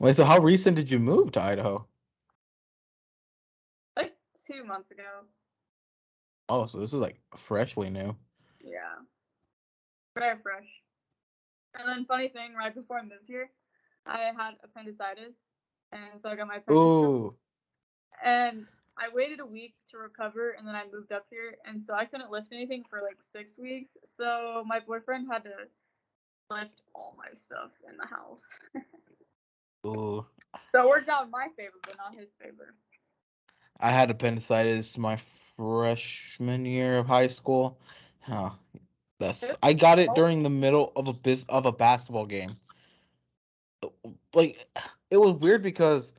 Wait, so how recent did you move to Idaho? Like 2 months ago. Oh, so this is like freshly new. Yeah. Very fresh. And then funny thing, right before I moved here, I had appendicitis, and so I got my appendix removed. Ooh, And I waited a week to recover, and then I moved up here, and so I couldn't lift anything for like 6 weeks. So my boyfriend had to lift all my stuff in the house. Ooh. So it worked out in my favor, but not his favor. I had appendicitis my freshman year of high school. Huh. I got it during the middle of a basketball game. Like, it was weird because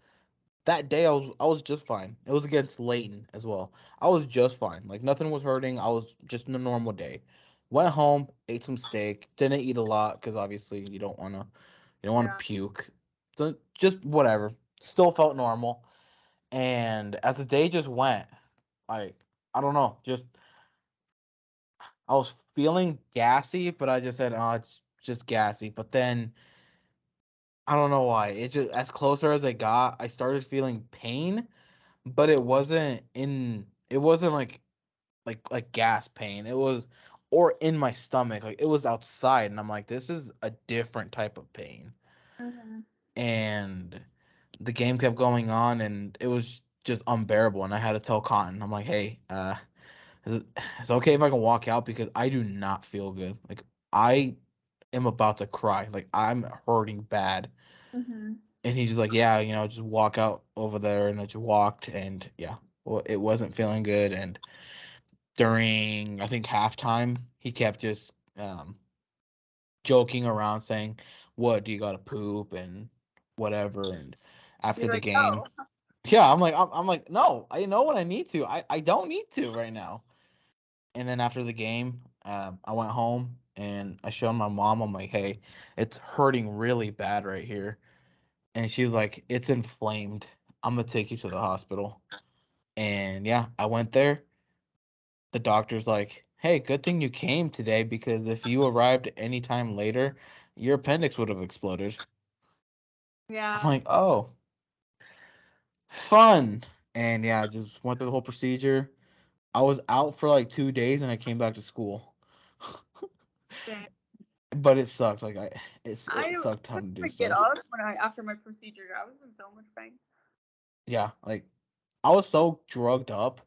that day I was just fine. It was against Layton as well. I was just fine. Like, nothing was hurting. I was just in a normal day. Went home, ate some steak. Didn't eat a lot because obviously you don't want to puke. So just whatever. Still felt normal. And as the day just went, like, I don't know, just I was feeling gassy, but I just said, "Oh, it's just gassy." But then I don't know why. It just as closer as I got, I started feeling pain, but it wasn't like gas pain. It was or in my stomach. Like, it was outside, and I'm like, this is a different type of pain. Mm-hmm. And the game kept going on, and it was just unbearable. And I had to tell Cotton, I'm like, hey, it's okay if I can walk out because I do not feel good. Like, I am about to cry. Like, I'm hurting bad. Mm-hmm. And he's just like, yeah, just walk out over there. And I just walked, and yeah, well, it wasn't feeling good. And during, I think, halftime, he kept just joking around saying, what, do you got to poop and whatever. And after You're the like, game, no. yeah, I'm like, no, I know what I need to. I don't need to right now. And then after the game, I went home and I showed my mom. I'm like, hey, it's hurting really bad right here. And she's like, it's inflamed. I'm gonna take you to the hospital. And yeah, I went there. The doctor's like, hey, good thing you came today because if you arrived any time later, your appendix would have exploded. I'm Yeah. like, oh, fun. And yeah, I just went through the whole procedure. I was out for like 2 days and I came back to school. Same. But it sucked. Like, I it sucked having couldn't to do even get stuff. up after my procedure. I was in so much pain. Yeah, like, I was so drugged up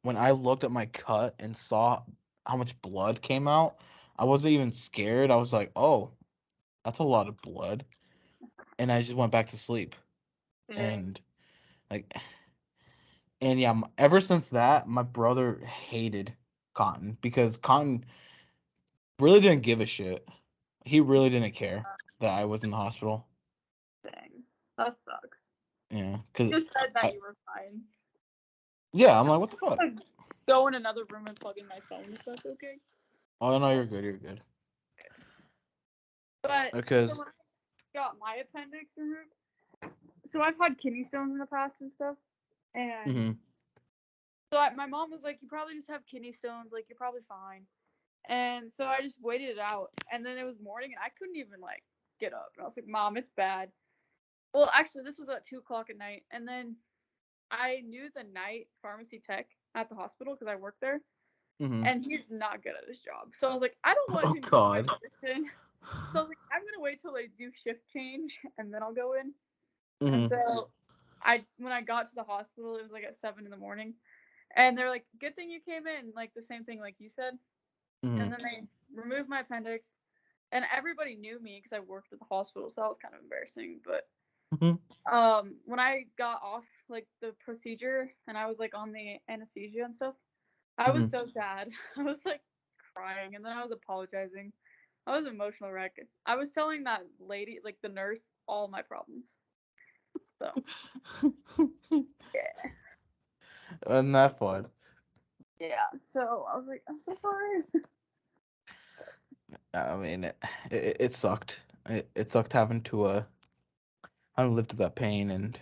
when I looked at my cut and saw how much blood came out. I wasn't even scared. I was like, oh, that's a lot of blood. And I just went back to sleep. Same. And like, and yeah, ever since that, my brother hated Cotton because Cotton really didn't give a shit. He really didn't care that I was in the hospital. Dang. That sucks. Yeah, cause You just said that I, you were fine. yeah, I'm like, what the I'm fuck? gonna go in another room and plug in my phone if that's okay. Oh no, you're good, you're good. But so Because, when I got my appendix removed, so I've had kidney stones in the past and stuff, and mhm, so my mom was like, "You probably just have kidney stones. Like you're probably fine." And so I just waited it out, and then it was morning, and I couldn't even like get up, and I was like, "Mom, it's bad." Well, actually, this was at 2 o'clock at night, and then I knew the night pharmacy tech at the hospital because I worked there, mhm. and he's not good at his job. So I was like, I don't want Oh him getting my God. medicine. So I was like, I'm gonna wait till they do shift change and then I'll go in. And Mhm, so when I got to the hospital, it was like at 7 in the morning, and they're like, "Good thing you came in," like the same thing like you said. And mhm, then they removed my appendix, and everybody knew me because I worked at the hospital, so that was kind of embarrassing. But mhm, when I got off like the procedure and I was like on the anesthesia and stuff, I was mhm. so sad. I was like crying, and then I was apologizing. I was an emotional wreck. I was telling that lady, like the nurse, all my problems. So yeah, And that fun. yeah. So I was like, I'm so sorry. I mean, it sucked. It sucked having to live through that pain and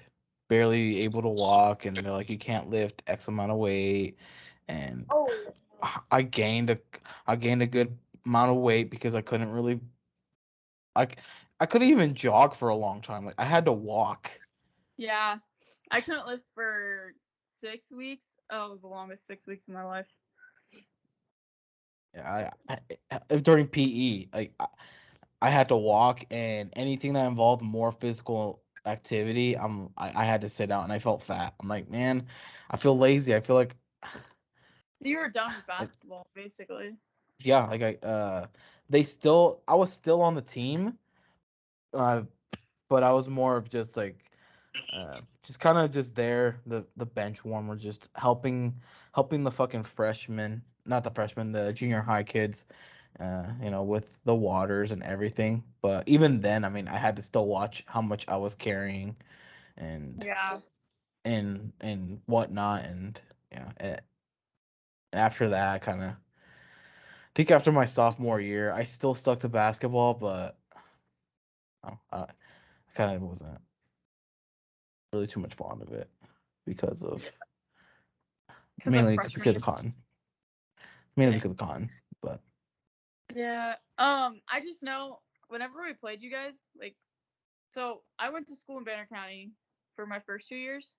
barely able to walk, and they're like, you can't lift X amount of weight, and Oh, I gained a I gained a good amount of weight because I couldn't really like I couldn't even jog for a long time. Like, I had to walk. yeah. I couldn't live for 6 weeks. Oh, it was the longest 6 weeks of my life. During PE, like, I had to walk, and anything that involved more physical activity, I had to sit out and I felt fat. I'm like, man, I feel lazy. I feel like You were done with like basketball, basically. yeah, like I was still on the team, uh, but I was more of just kind of just there, the bench warmer, just helping the fucking freshmen, not the freshmen, the junior high kids, with the waters and everything. But even then, I mean, I had to still watch how much I was carrying and Yeah. and whatnot, and yeah. After that, I kind of think after my sophomore year, I still stuck to basketball, but I kind of wasn't really too much fond of it because of Yeah. Because of mainly freshman because year. of cotton. Mainly Dang. because of cotton, but Yeah. I just know whenever we played you guys, like, so I went to school in Banner County for my first 2 years,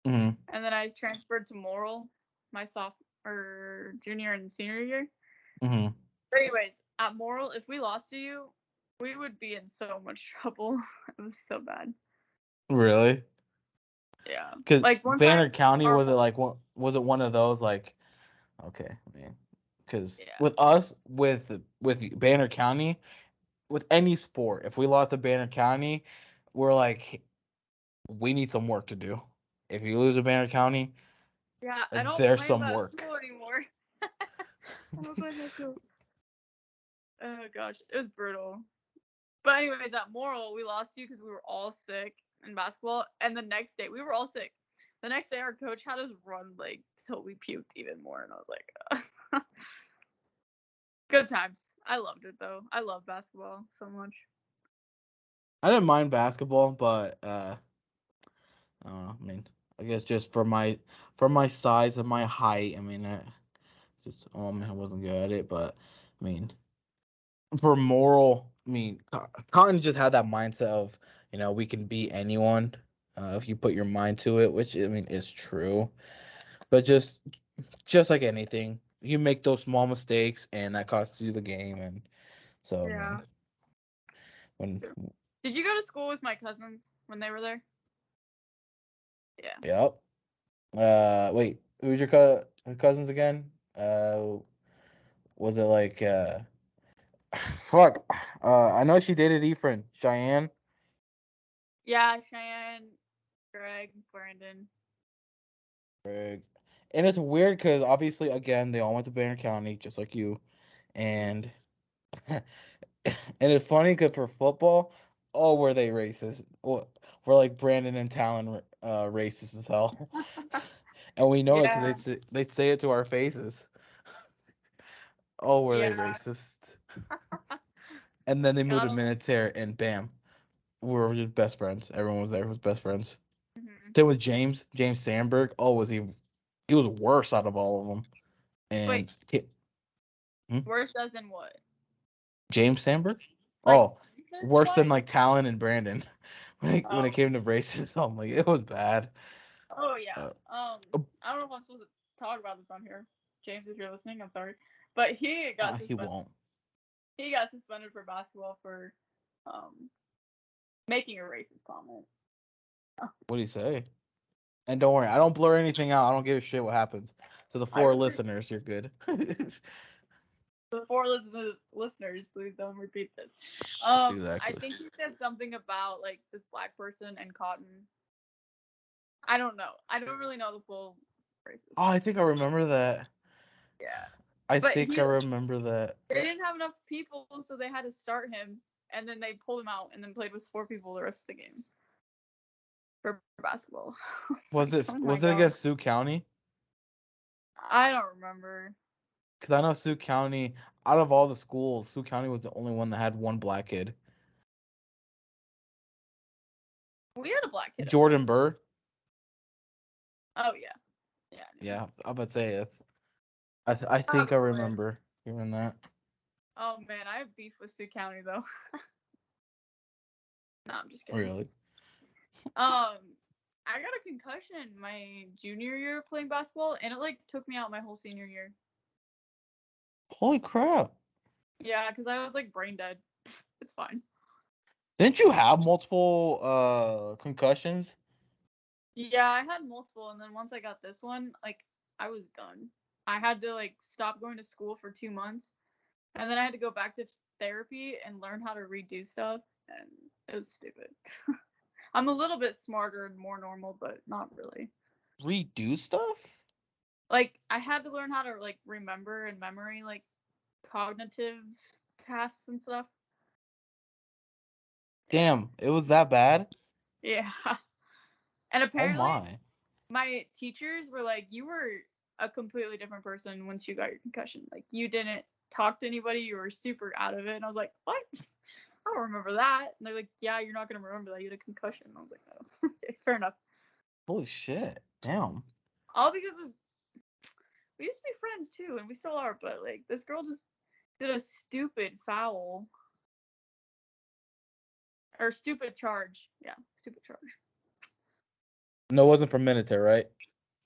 mhm, and then I transferred to Morrill my sophomore, junior, and senior year. mhm. But anyways, at Morrill, if we lost to you, we would be in so much trouble. It was so bad. Really? Yeah. Because Like one time, Banner County, our was it whole like was it one of those like, okay, I mean, because yeah. with us with Banner County, with any sport, if we lost to Banner County, we're like, we need some work to do. If you lose to Banner County, Yeah, I don't there's play in some that work. school anymore. I don't play in that school. Oh gosh, it was brutal. But anyways, at Morrill, we lost you because we were all sick in basketball, and the next day we were all sick. The next day, our coach had us run like till we puked even more, and I was like, good times. I loved it though. I love basketball so much. I didn't mind basketball, but I don't know. I mean, I guess just for my size and my height, I mean, just I wasn't good at it. But I mean, for moral, I mean, Cotton just had that mindset of we can beat anyone if you put your mind to it, which I mean is true. But just like anything, you make those small mistakes and that costs you the game. And so I Yeah. mean, when Did you go to school with my cousins when they were there? Yeah. yep. Wait, who's your cousins again? Was it like fuck? I know she dated Ephraim, Cheyenne. Yeah, Cheyenne, Greg, Brandon. Greg. And it's weird because obviously, again, they all went to Banner County, just like you. And and it's funny because for football, oh, were they racist? We're like Brandon and Talon racist as hell. And we know it because Yeah. they'd say it to our faces. Oh, were they Yeah. racist? And then they moved to Gotta love. Minutair, and bam, we were just best friends. Everyone was there, was best friends. Mhm. Same with James Sandberg. Oh, was he was worse out of all of them. Wait, And hmm? worse as in what? James Sandberg? Like Oh, racist worse than wise? like Talon and Brandon. When it Oh. came to racism, like it was bad. Oh yeah. Uh, I don't know if I'm supposed to talk about this on here. James, if you're listening, I'm sorry. But he got he suspended. won't. He got suspended for basketball for um making a racist comment. What do you say? And don't worry, I don't blur anything out. I don't give a shit what happens. To the I four really listeners, you're good. before listeners, please don't repeat this. I Exactly. think he said something about like this black person and cotton. I don't know. I don't really know the full Oh, racist. I think I remember that. Yeah. I But think I remember that. they didn't have enough people, so they had to start him, and then they pulled him out, and then played with 4 people the rest of the game for basketball. It's like, oh my Was it god, against Sioux County? I don't remember. Because I know Sioux County, out of all the schools, Sioux County was the only one that had one black kid. We had a black kid at Jordan Morrill. Burr. Oh yeah, yeah. I knew him. Yeah, I'm about to say that's. I Oh think I boy. remember hearing that. Oh man, I have beef with Sioux County though. No, I'm just kidding. Really? I got a concussion my junior year playing basketball, and it like took me out my whole senior year. Holy crap! Yeah, because I was like brain dead. It's fine. Didn't you have multiple concussions? Yeah, I had multiple, and then once I got this one, like I was done. I had to like stop going to school for 2 months, and then I had to go back to therapy and learn how to redo stuff, and it was stupid. I'm a little bit smarter and more normal, but not really. Redo stuff? Like I had to learn how to like remember and memory like cognitive tasks and stuff. Yeah. Damn, it was that bad? Yeah. And Oh apparently my. my teachers were like, you were a completely different person once you got your concussion. Like you didn't talk to anybody, you were super out of it. And I was like, what? I don't remember that. And they're like, yeah, you're not gonna remember that you had a concussion. And I was like, oh, okay, fair enough. Holy shit. Damn. All because we used to be friends too, and we still are, but like this girl just did a stupid foul or stupid charge. Yeah, stupid charge. No, it wasn't from Minute, right?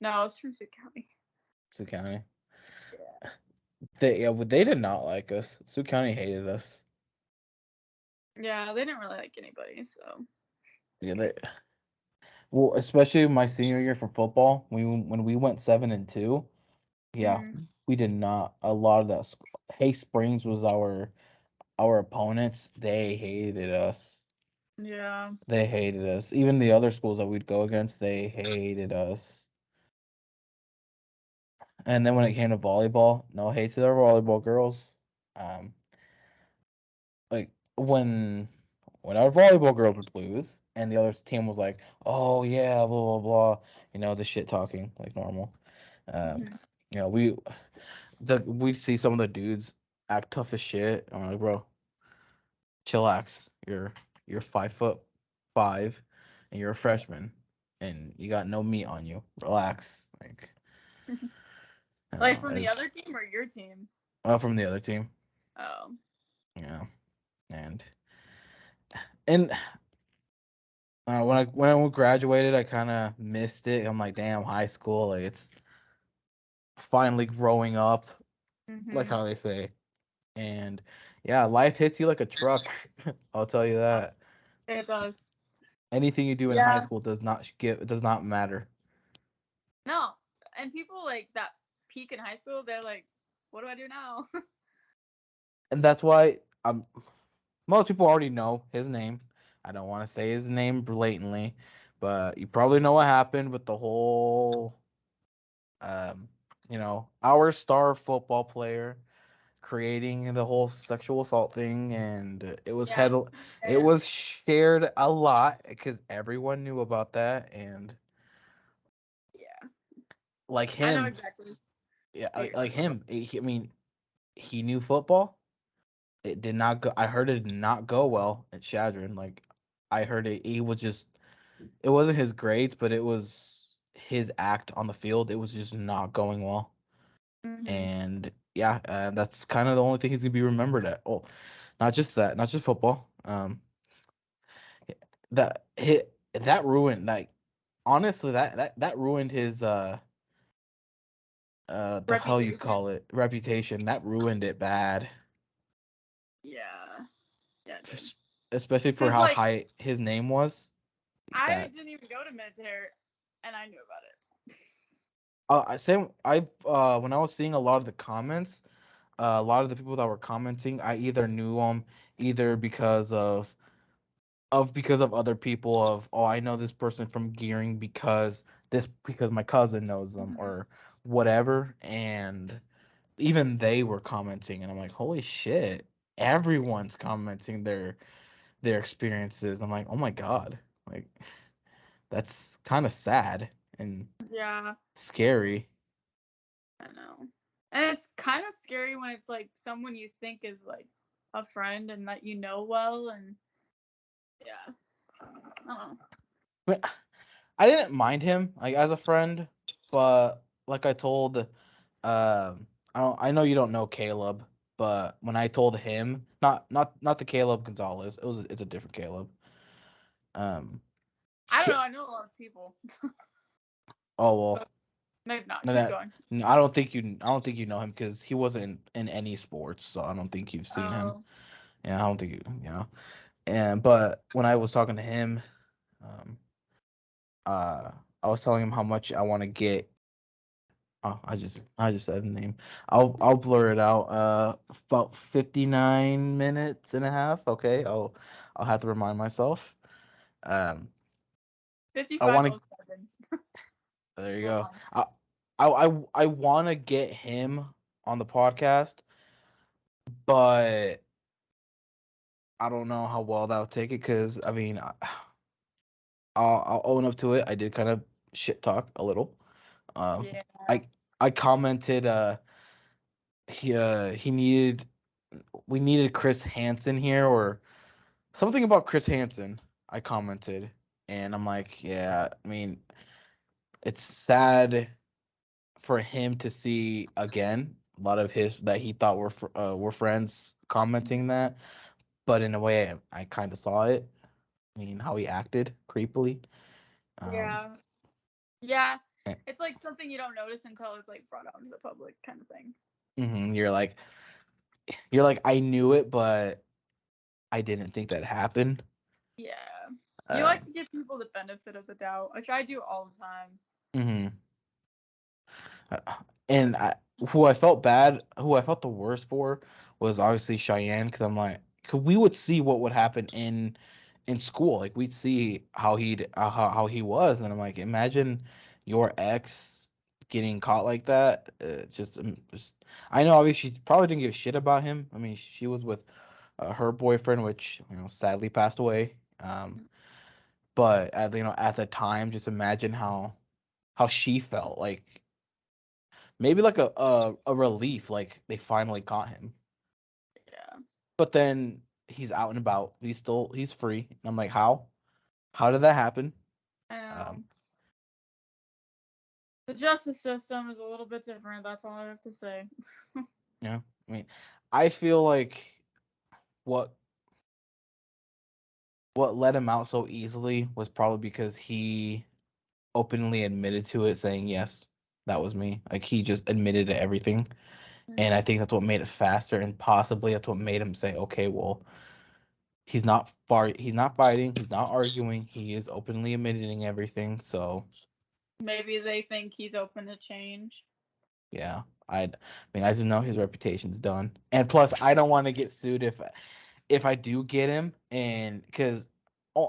No, it's from Sioux County. Sioux County. Yeah. They did not like us. Sioux County hated us. Yeah, they didn't really like anybody, so. Yeah, well, especially my senior year for football, when we went 7-2. Yeah, Mhm. we did not. A lot of that. Hay Springs was our opponents. They hated us. Yeah. They hated us. Even the other schools that we'd go against, they hated us. And then when it came to volleyball, no hate to our volleyball girls. Um, like when our volleyball girls would lose, and the other team was like, "Oh yeah, blah blah blah," the shit talking like normal. Um, Mhm. we see some of the dudes act tough as shit. I'm like, bro, chillax. You're 5'5", and you're a freshman, and you got no meat on you. Relax. Like, Like from the other it's team or your team? from the other team. Oh. Yeah, and when I graduated, I kind of missed it. I'm like, damn, high school, like it's finally growing up, like Mhm. how they say. And yeah, life hits you like a truck. I'll tell you Yeah, that. it does. Anything you do in high Yeah. school does not matter. No, and people like that peak in high school, they're like, what do I do now? And that's why most people already know his name. I don't want to say his name blatantly, but you probably know what happened with the whole um, our star football player creating the whole sexual assault thing, and Yeah. it was shared a lot because everyone knew about that, and Yeah. like I know him, exactly yeah, what you're like talking about. him. I mean, he knew football. It did not go. I heard it did not go well at Shadron. Like I heard it. He was just. It wasn't his grades, but it was his act on the field. It was just not going well. Mhm. And yeah, that's kind of the only thing he's gonna be remembered at. Oh, not just that, not just football. That ruined, like, honestly, that ruined his the hell you Reputation. call it, reputation. That ruined it bad. Yeah. Yeah, it did. Especially for Cause how like high his name was. I That didn't even go to military, and I knew about it. I say I when I was seeing a lot of the comments, a lot of the people that were commenting, I either knew them either because of other people, of, oh, I know this person from Gearing because my cousin knows them, Mhm. or whatever, and even they were commenting, and I'm like, holy shit, everyone's commenting their experiences. I'm like, oh my god, like, that's kind of sad and Yeah, scary. I know. And it's kind of scary when it's like someone you think is like a friend and that you know well, and yeah, I don't know. I mean, I didn't mind him like as a friend, but like I told, I know you don't know Caleb, but when I told him, not the Caleb Gonzalez, it's a different Caleb. Um, I don't he- know. I know a lot of people, oh well, but maybe not. no, Keep going. no, I don't think you know him because he wasn't in any sports, so I don't think you've seen him. Oh, Yeah, I don't think you know. But when I was talking to him, um, I was telling him how much I want to get. Oh, I just said the name. I'll blur it out. About 59 minutes and a half. Okay, I'll have to remind myself. Um, I want to. 5507. There you Hold go. on. I want to get him on the podcast, but I don't know how well that'll take it. Cause I mean, I'll own up to it. I did kind of shit talk a little. Yeah. I I commented he needed we needed Chris Hansen here or something about Chris Hansen. I commented and I'm like, yeah, I mean, it's sad for him to see again a lot of his that he thought were friends commenting that, but in a way I kind of saw it. I mean, how he acted creepily. Um, Yeah. Yeah. eh, It's like something you don't notice until it's like brought out into the public kind of thing. you're like I knew it, but I didn't think that happened. Yeah. You like Um, to give people the benefit of the doubt, which I do all the time. mhm. Uh, And who I felt the worst for was obviously Cheyenne, because I'm like, 'cause we would see what would happen in school, like we'd see how he was, and I'm like, imagine your ex getting caught like that. Just I know obviously she probably didn't give a shit about him. I mean, she was with her boyfriend, which sadly passed away. But at the time, just imagine how she felt like. Maybe like a relief, like they finally caught him. Yeah. But then he's out and about. He's free. And I'm like, how? How did that happen? I know. Um, The justice system is a little bit different. That's all I have to say. yeah. I mean, I feel like what what let him out so easily was probably because he openly admitted to it, saying yes, that was me. Like he just admitted to everything. And I think that's what made it faster, and possibly that's what made him say, okay, well, he's not fighting, he's not arguing, he is openly admitting everything. So Maybe they think he's open to change. yeah, I mean I just know his reputation's done. And plus I don't want to get sued if I do get him, and because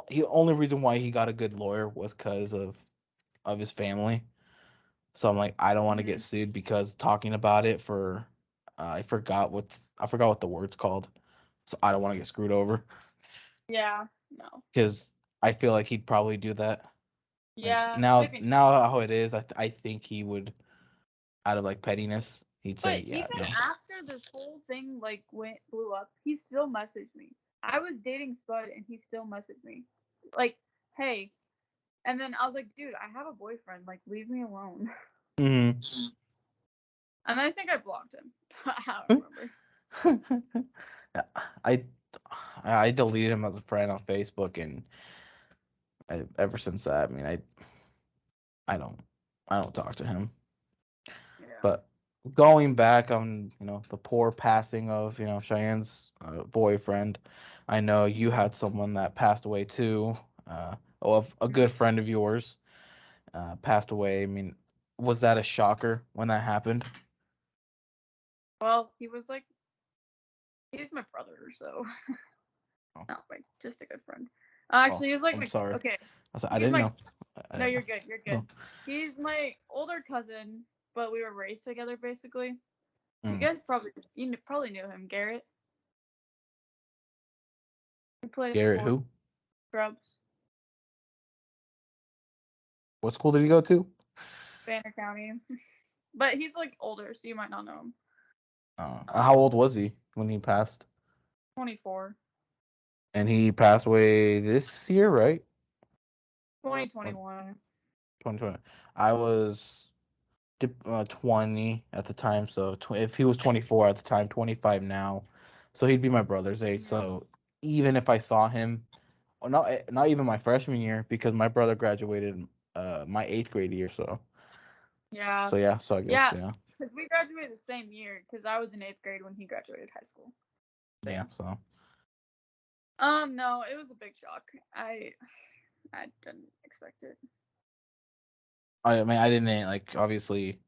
the only reason why he got a good lawyer was because of his family. So I'm like, I don't want to get Mm. sued because talking about it for I forgot what the word's called. So I don't want to get screwed over Yeah. No. because I feel like he'd probably do that. Like Yeah. now, Maybe. now how it is, I think he would, out of like pettiness, he'd say, But yeah, even no. after this whole thing like blew up, he still messaged me. I was dating Spud and he still messaged me. Like, hey. And then I was like, dude, I have a boyfriend. Like, leave me alone. Hmm. And I think I blocked him. I don't remember. I I deleted him as a friend on Facebook, and ever since that, I mean, I don't I don't talk to him. Yeah. But going back on the poor passing of Cheyenne's boyfriend, I know you had someone that passed away too. Of a good friend of yours passed away. I mean, was that a shocker when that happened? Well, he's my brother, so Oh, not like just a good friend. oh, Actually, he was like I'm my sorry. okay. I He's didn't my know. I no, didn't you're know. good. You're good. Oh, He's my older cousin, but we were raised together basically. You mm. guys probably knew him, Garrett. We played Garrett, sports, who? scrubs, What school did he go to? Banner County. But he's like older, so you might not know him. How old was he when he passed? 24, And he passed away this year, right? Or 2021. 2020. I was 20 at the time, so if he was 24 at the time, 25 now, so he'd be my brother's age. So even if I saw him, or not even my freshman year, because my brother graduated my eighth grade year. Yeah. So yeah, so I guess Yeah, yeah, because we graduated the same year. Because I was in 8th grade when he graduated high school. yeah. Same. So No, it was a big shock. I didn't expect it. I mean, I didn't like obviously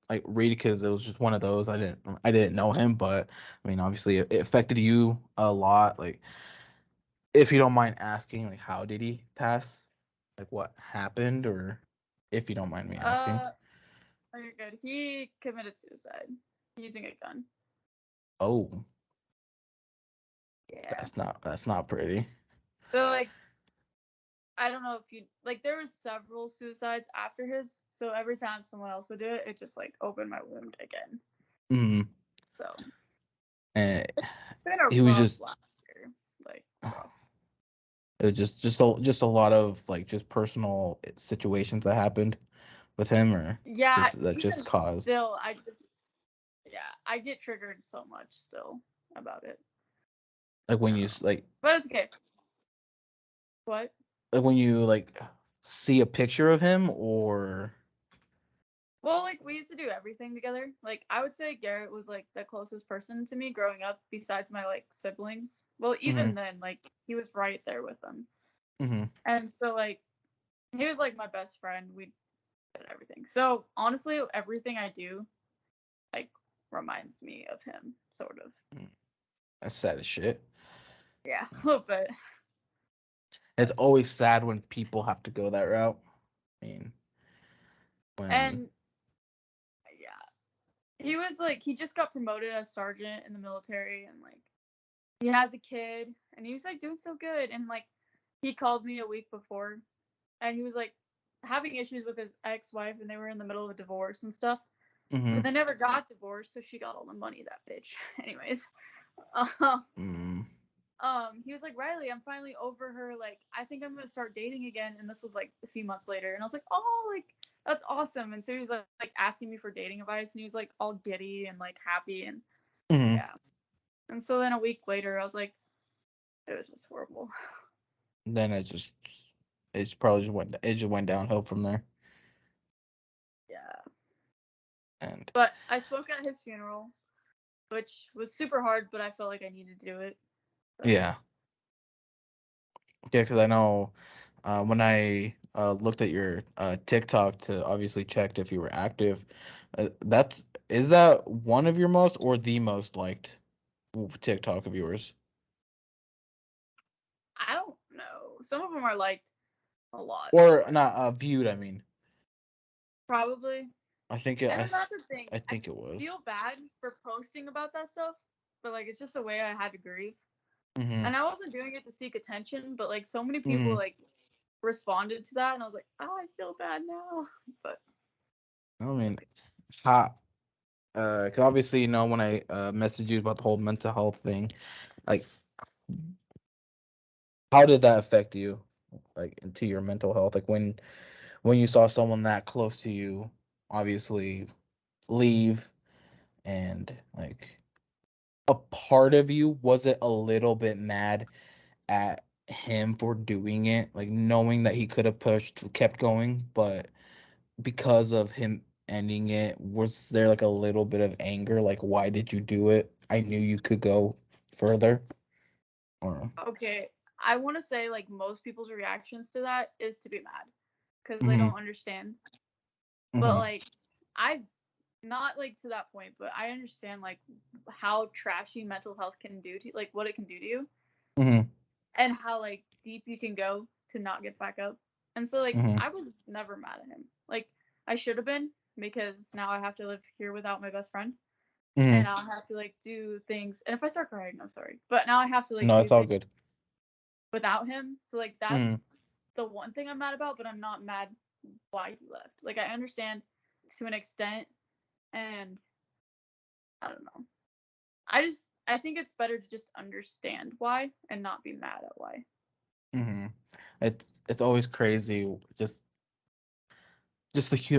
like read because it was just one of those. I didn't know him, but I mean, obviously it affected you a lot. Like, if you don't mind asking, like, how did he pass? Like, what happened, or if you don't mind me asking. Oh, you're good. He committed suicide using a gun. Oh, Yeah. that's not pretty. So like, I don't know if you like. There was several suicides after his. So every time someone else would do it, it just like opened my wound again. Mm. So And it's been a he was rough just last year. Like rough. it was just a lot of like just personal situations that happened with him, or Yeah. just that just Even caused still, I get triggered so much still about it. like I when don't you know. like But it's okay. What? when you like see a picture of him, or Well, like we used to do everything together. Like I would say Garrett was like the closest person to me growing up besides my like siblings. Well, even mm-hmm, then, like he was right there with them. mm-hmm. And so like he was like my best friend. We did everything. So honestly, everything I do like reminds me of him, sort of. That's sad as shit. Yeah, a little bit. It's always sad when people have to go that route. I mean, when And yeah, he was like he just got promoted as sergeant in the military and like he has a kid and he was like doing so good and like he called me a week before and he was like having issues with his ex-wife and they were in the middle of a divorce and stuff mm-hmm, but they never got divorced so she got all the money, that bitch. Anyways, um, mm, he was like, Rylie, I'm finally over her, like I think I'm gonna start dating again. And this was like a few months later and I was like, oh, like that's awesome. And so he was like asking me for dating advice and he was like all giddy and like happy and mm-hmm. yeah. And so then a week later I was like, it was just horrible. Then it just went downhill from there. Yeah. And But I spoke at his funeral, which was super hard, but I felt like I needed to do it. So yeah, yeah, because I know when I looked at your TikTok to obviously checked if you were active, that's is that one of your most or the most liked TikTok of yours? I don't know. Some of them are liked a lot Or more. not viewed, I mean. Probably. I think And then that's the thing. I I think it was. feel bad for posting about that stuff, but like it's just a way I had to grieve. Mhm. And I wasn't doing it to seek attention, but like so many people Mhm. like responded to that and I was like, oh, I feel bad now. But I mean, how 'cause obviously, when I messaged you about the whole mental health thing, like, how did that affect you, like, into your mental health? Like, when you saw someone that close to you, obviously, leave, and like, a part of you, was it a little bit mad at him for doing it, like knowing that he could have kept going, but because of him ending it, was there like a little bit of anger? Like, why did you do it? I knew you could go further. Or okay, I want to say like most people's reactions to that is to be mad because they mm-hmm, don't understand. But mm-hmm, like I not like to that point, but I understand like how trashy mental health can do to like what it can do to you mm-hmm, and how like deep you can go to not get back up. And so like mm-hmm, I was never mad at him. Like I should have been because now I have to live here without my best friend and mm-hmm. I'll have to like do things. And if I start crying, I'm sorry. But now I have to like No, do it's all things good. without him. So like that's Mm-hmm, the one thing I'm mad about, but I'm not mad why he left. Like I understand to an extent and I don't know. I think it's better to just understand why and not be mad at why. mm-hmm. It's always crazy, just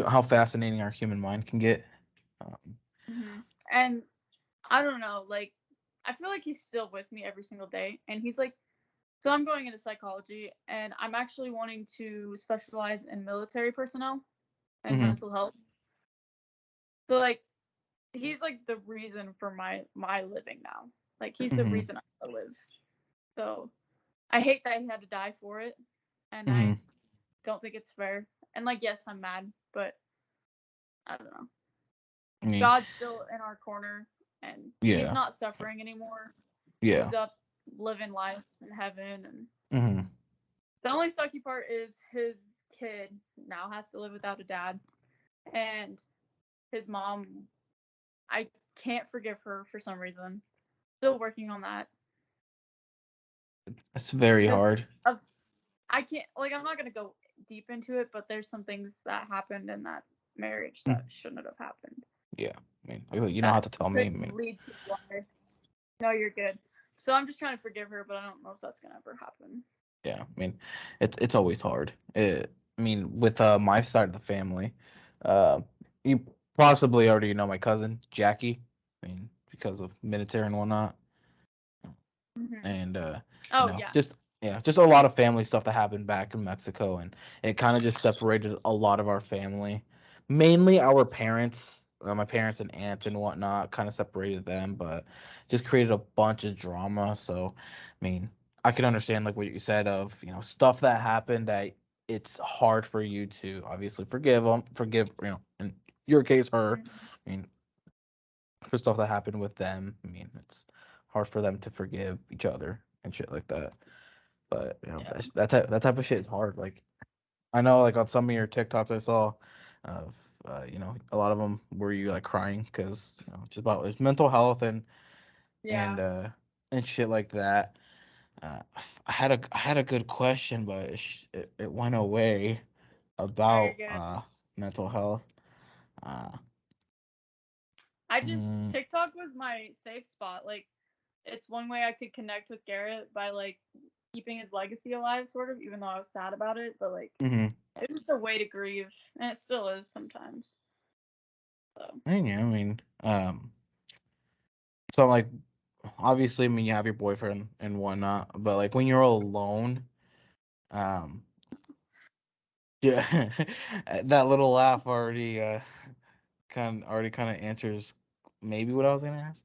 how fascinating our human mind can get. Um, And I don't know, like I feel like he's still with me every single day and he's like so I'm going into psychology and I'm actually wanting to specialize in military personnel and mm-hmm, mental health. So like he's like the reason for my living now. Like he's the mm-hmm. reason I live. So I hate that he had to die for it, and Mm-hmm. I don't think it's fair. And like, yes, I'm mad, but I don't know. I mean, God's still in our corner, and he's yeah, not suffering anymore. yeah. He's up living life in heaven, and Mm-hmm. the only sucky part is his kid now has to live without a dad, and his mom. I can't forgive her for some reason. Still working on that. It's very Because hard. of I can't like I'm not gonna go deep into it, but there's some things that happened in that marriage that shouldn't have happened. Yeah, I mean, you don't have That to tell me. could I mean, lead to why. No, you're good. So I'm just trying to forgive her, but I don't know if that's gonna ever happen. yeah, I mean, it's always hard. I mean, with my side of the family, uh, you possibly already know my cousin Jackie. I mean, because of military and whatnot, Mm-hmm. and Oh yeah. just a lot of family stuff that happened back in Mexico, and it kind of just separated a lot of our family, mainly our parents. My parents and aunts and whatnot kind of separated them, but just created a bunch of drama. So, I mean, I can understand like what you said of stuff that happened that it's hard for you to obviously forgive in your case her. Mm-hmm. I mean, for stuff that happened with them. I mean, it's hard for them to forgive each other and shit like that. But Yeah. that type of shit is hard. Like I know, like on some of your TikToks I saw, of a lot of them were you like crying because just about it's mental health and Yeah. uh and shit like that. Uh, I had a good question, but it went away No, you're about good. mental health. Uh, I just mm, TikTok was my safe spot. Like it's one way I could connect with Garrett by like keeping his legacy alive, sort of, even though I was sad about it. But like mm-hmm. it was a way to grieve, and it still is sometimes. So I mean, so like obviously, I mean, you have your boyfriend and whatnot, but like when you're alone, um, yeah, that little laugh already kind of answers maybe what I was gonna ask.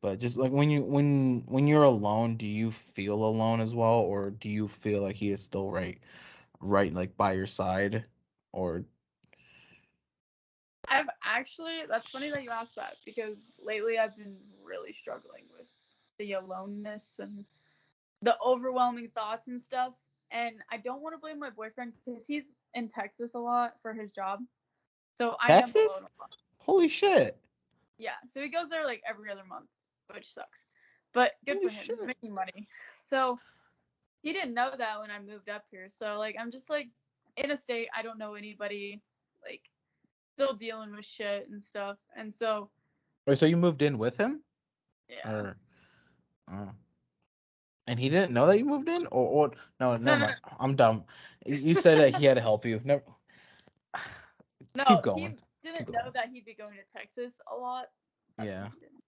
But just like when you're alone, do you feel alone as well, or do you feel like he is still right like by your side, or I've actually that's funny that you asked that because lately I've been really struggling with the aloneness and the overwhelming thoughts and stuff. And I don't want to blame my boyfriend because he's in Texas a lot for his job. So I am alone Texas? a lot. Holy shit! Yeah. So he goes there like every other month, which sucks. But good Holy for him. He's shit! making money. So he didn't know that when I moved up here. So like I'm just like in a state I don't know anybody, like still dealing with shit and stuff. And so Wait, so you moved in with him, yeah. or? Oh. And he didn't know that you moved in, or no, No, never no, no. mind. I'm dumb. You said that he had to help you. Never. No, Keep he going. Keep didn't know going. that he'd be going to Texas a lot. That's when Yeah. he didn't.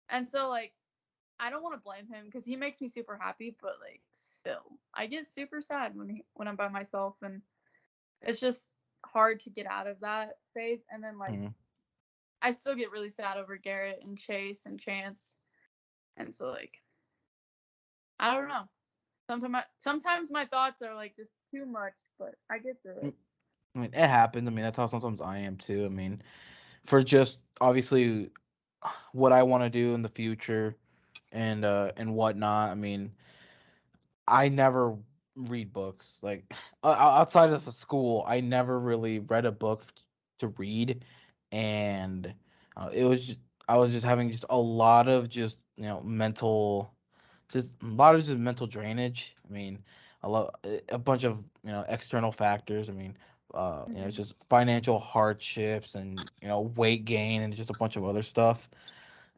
And so like I don't want to blame him because he makes me super happy, but like still, I get super sad when I'm by myself, and it's just hard to get out of that phase. And then like Mhm. I still get really sad over Garrett and Chase and Chance, and so like I don't know. Sometimes my thoughts are like just too much, but I get through it. I mean, it happens. I mean, that's how sometimes I am too. I mean, for just obviously what I want to do in the future and whatnot. I mean, I never read books. Like outside of school, I never really read a book to read, and it was I was just having just a lot of just just a lot of just mental drainage. I mean, a bunch of external factors. I mean, Mm-hmm. just financial hardships and weight gain and just a bunch of other stuff.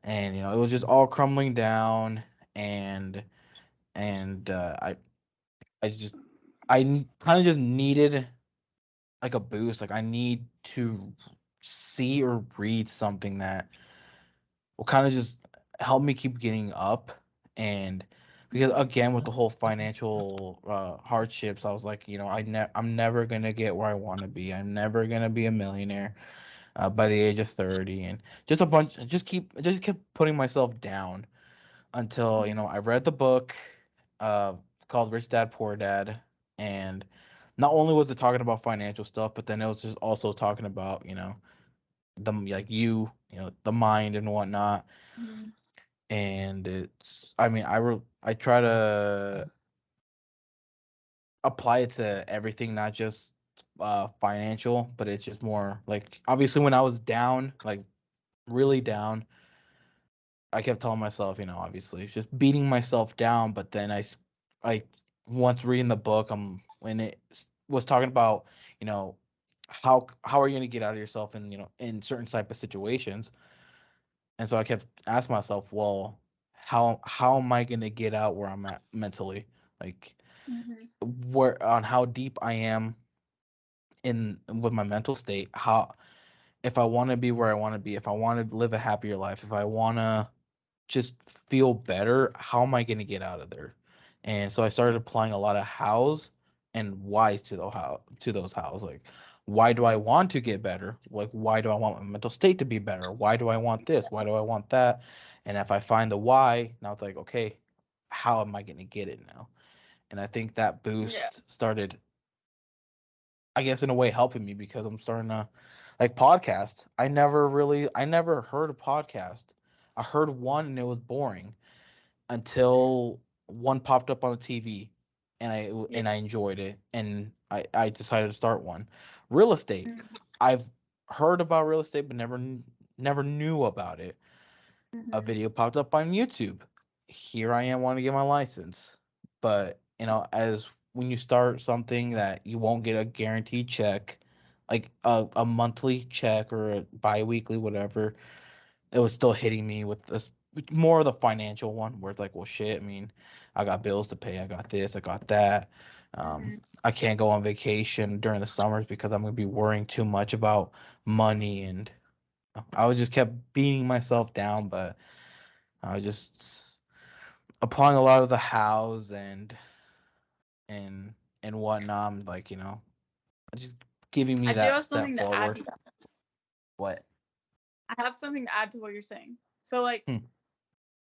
And it was just all crumbling down, and I just kind of just needed like a boost. Like I need to see or read something that will kind of just help me keep getting up. And because again, with the whole financial hardships, I was like, I'm never gonna get where I want to be. I'm never gonna be a millionaire by the age of 30, and just kept putting myself down until Mm-hmm. I read the book uh called Rich Dad Poor Dad, and not only was it talking about financial stuff, but then it was just also talking about, the like the mind and whatnot. Mhm. And it's, I mean, I try to apply it to everything, not just financial, but it's just more like, obviously when I was down, like really down, I kept telling myself, obviously just beating myself down. But then I once reading the book, when it was talking about, you know, how are you gonna get out of yourself in, in certain type of situations. And so I kept asking myself, well, how am I gonna get out where I'm at mentally, like Mhm. where on how deep I am in with my mental state, how if I want to be where I want to be, if I want to live a happier life, if I want to just feel better, how am I going to get out of there? And so I started applying a lot of hows and whys to those hows. Like, why do I Mhm. want to get better? Like, why do I want my mental state to be better? Why do I want this? Why do I want that? And if I find the why, now it's like, okay, how am I going to get it now? And I think that Yeah. boost started, I guess, in a way helping me, because I'm starting to like podcast. I never heard a podcast. I heard one and it was boring until one popped up on the TV, and Yeah. I enjoyed it, and I decided to start one. Real estate. Mhm. I've heard about real estate but never knew about it. A Mhm. video popped up on YouTube. Here I am wanting to get my license. But, as when you start something that you won't get a guaranteed check, like a monthly check or a bi-weekly, whatever, it was still hitting me with this more of the financial one, where it's like, well, shit, I mean, I got bills to pay, I got this, I got that. Mhm. I can't go on vacation during the summers because I'm gonna be worrying too much about money. And I was just kept beating myself down. But I was just applying a lot of the hows and and whatnot. I'm like, just giving me I do that have step something to add forward. to that. What? I have something to add to what you're saying. So like Hmm.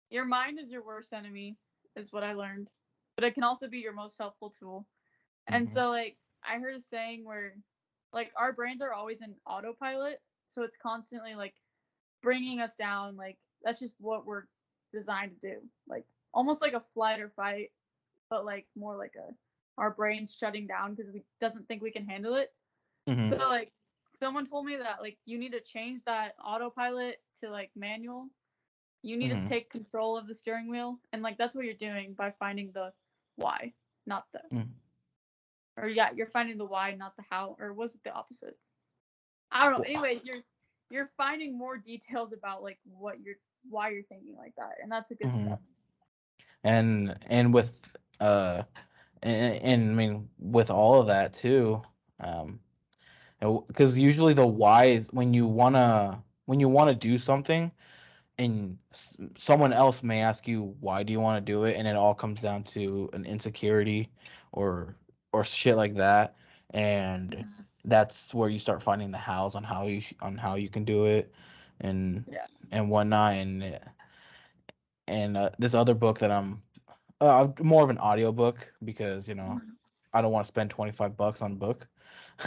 your mind is your worst enemy, is what I learned. But it can also be your most helpful tool. And Hmm. so like I heard a saying where like our brains are always in autopilot, so it's constantly like bringing us down. Like that's just what we're designed to do. Like almost like a flight or fight, but like more like a our brains shutting down because we doesn't think we can handle it. So Hmm. like someone told me that like you need to change that autopilot to like manual. You need to Hmm. take control of the steering wheel, and like that's what you're doing by finding the why, not the Hmm. or yeah, you're finding the why, not the how, or was it the opposite? I don't know. Well, Anyways, you're finding more details about like what you're why you're thinking like that, and that's a good hmm step. and with uh and I mean, with all of that too, um because usually the why is when you wanna do something, and someone else may ask you, why do you want to do it, and it all comes down to an insecurity or shit like that. And Mhm. that's where you start finding the hows on on how you can do it, and Yeah. whatnot. And this other book that more of an audio book, because Mhm. I don't want to spend $25 on a book.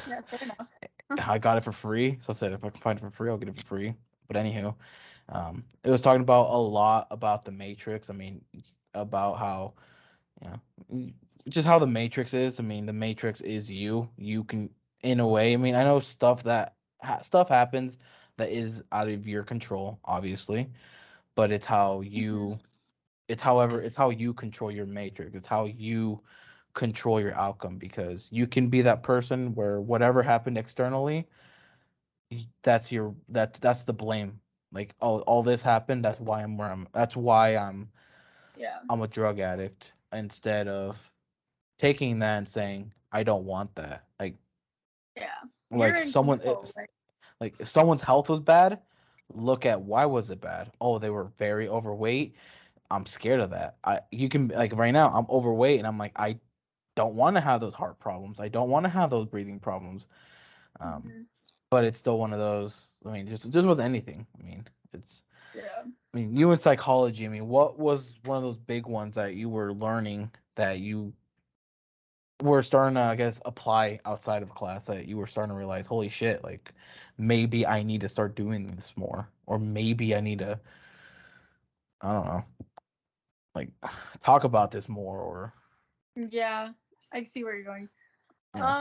Yeah. Fair enough. I got it for free, so I said if I can find it for free, I'll get it for free. But anywho, it was talking about a lot about the Matrix. I mean, about how, you just how the Matrix is. I mean, the Matrix is you. You can, in a way. I mean, I know stuff happens that is out of your control, obviously, but Mhm. it's how you control your Matrix. It's how you control your outcome, because you can be that person where whatever happened externally, that's the blame. Like, oh, all this happened, that's why Yeah. I'm a drug addict, instead of taking that and saying, I don't want that. Yeah. You're Like in someone control. Like like if someone's health was bad, look at why was it bad. Oh, they were very overweight. I'm scared of that. I You can, like, right now I'm overweight, and I'm like, I don't want to have those heart problems. I don't want to have those breathing problems. Um, Mhm. but it's still one of those. I mean, just with anything. I mean, it's. Yeah. I mean, you in psychology. I mean, what was one of those big ones that you were learning? that you were starting to, I guess, apply outside of class, that you were starting to realize, holy shit, like maybe I need to start doing this more, or maybe I need to, I don't know, like talk about this more, or Yeah, I see where you're going. yeah.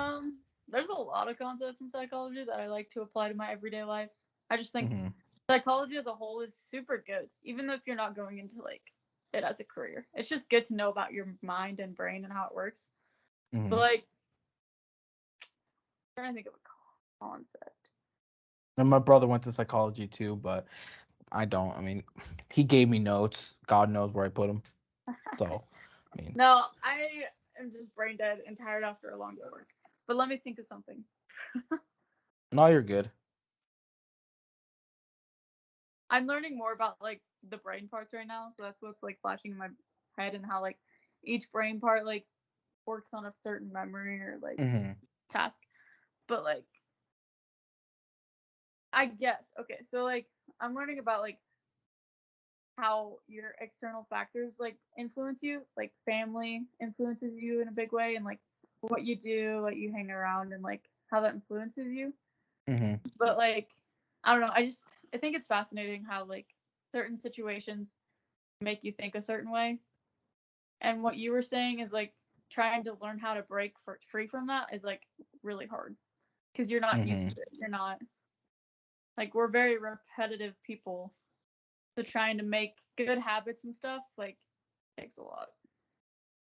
There's a lot of concepts in psychology that I like to apply to my everyday life. I just think Hmm. psychology as a whole is super good, even if you're not going into like it as a career. It's just good to know about your mind and brain and how it works. But Hmm. like, I'm trying to think of a concept. And my brother went to psychology too, but I don't. I mean, he gave me notes. God knows where I put them. So, I mean, No, I am just brain dead and tired after a long day of work. But let me think of something. no, you're good. I'm learning more about like the brain parts right now, so that's what's like flashing in my head and how like each brain part like works on a certain memory or like Hmm. task. But like I guess okay, so like I'm learning about like how your external factors like influence you, like family influences you in a big way, and like what you do, what you hang around, and like how that influences you. Hmm. But like I don't know, I think it's fascinating how like certain situations make you think a certain way. And what you were saying is like trying to learn how to break free from that is like really hard because you're not used Hmm. to it. You're not like we're very repetitive people. So trying to make good habits and stuff like takes a lot.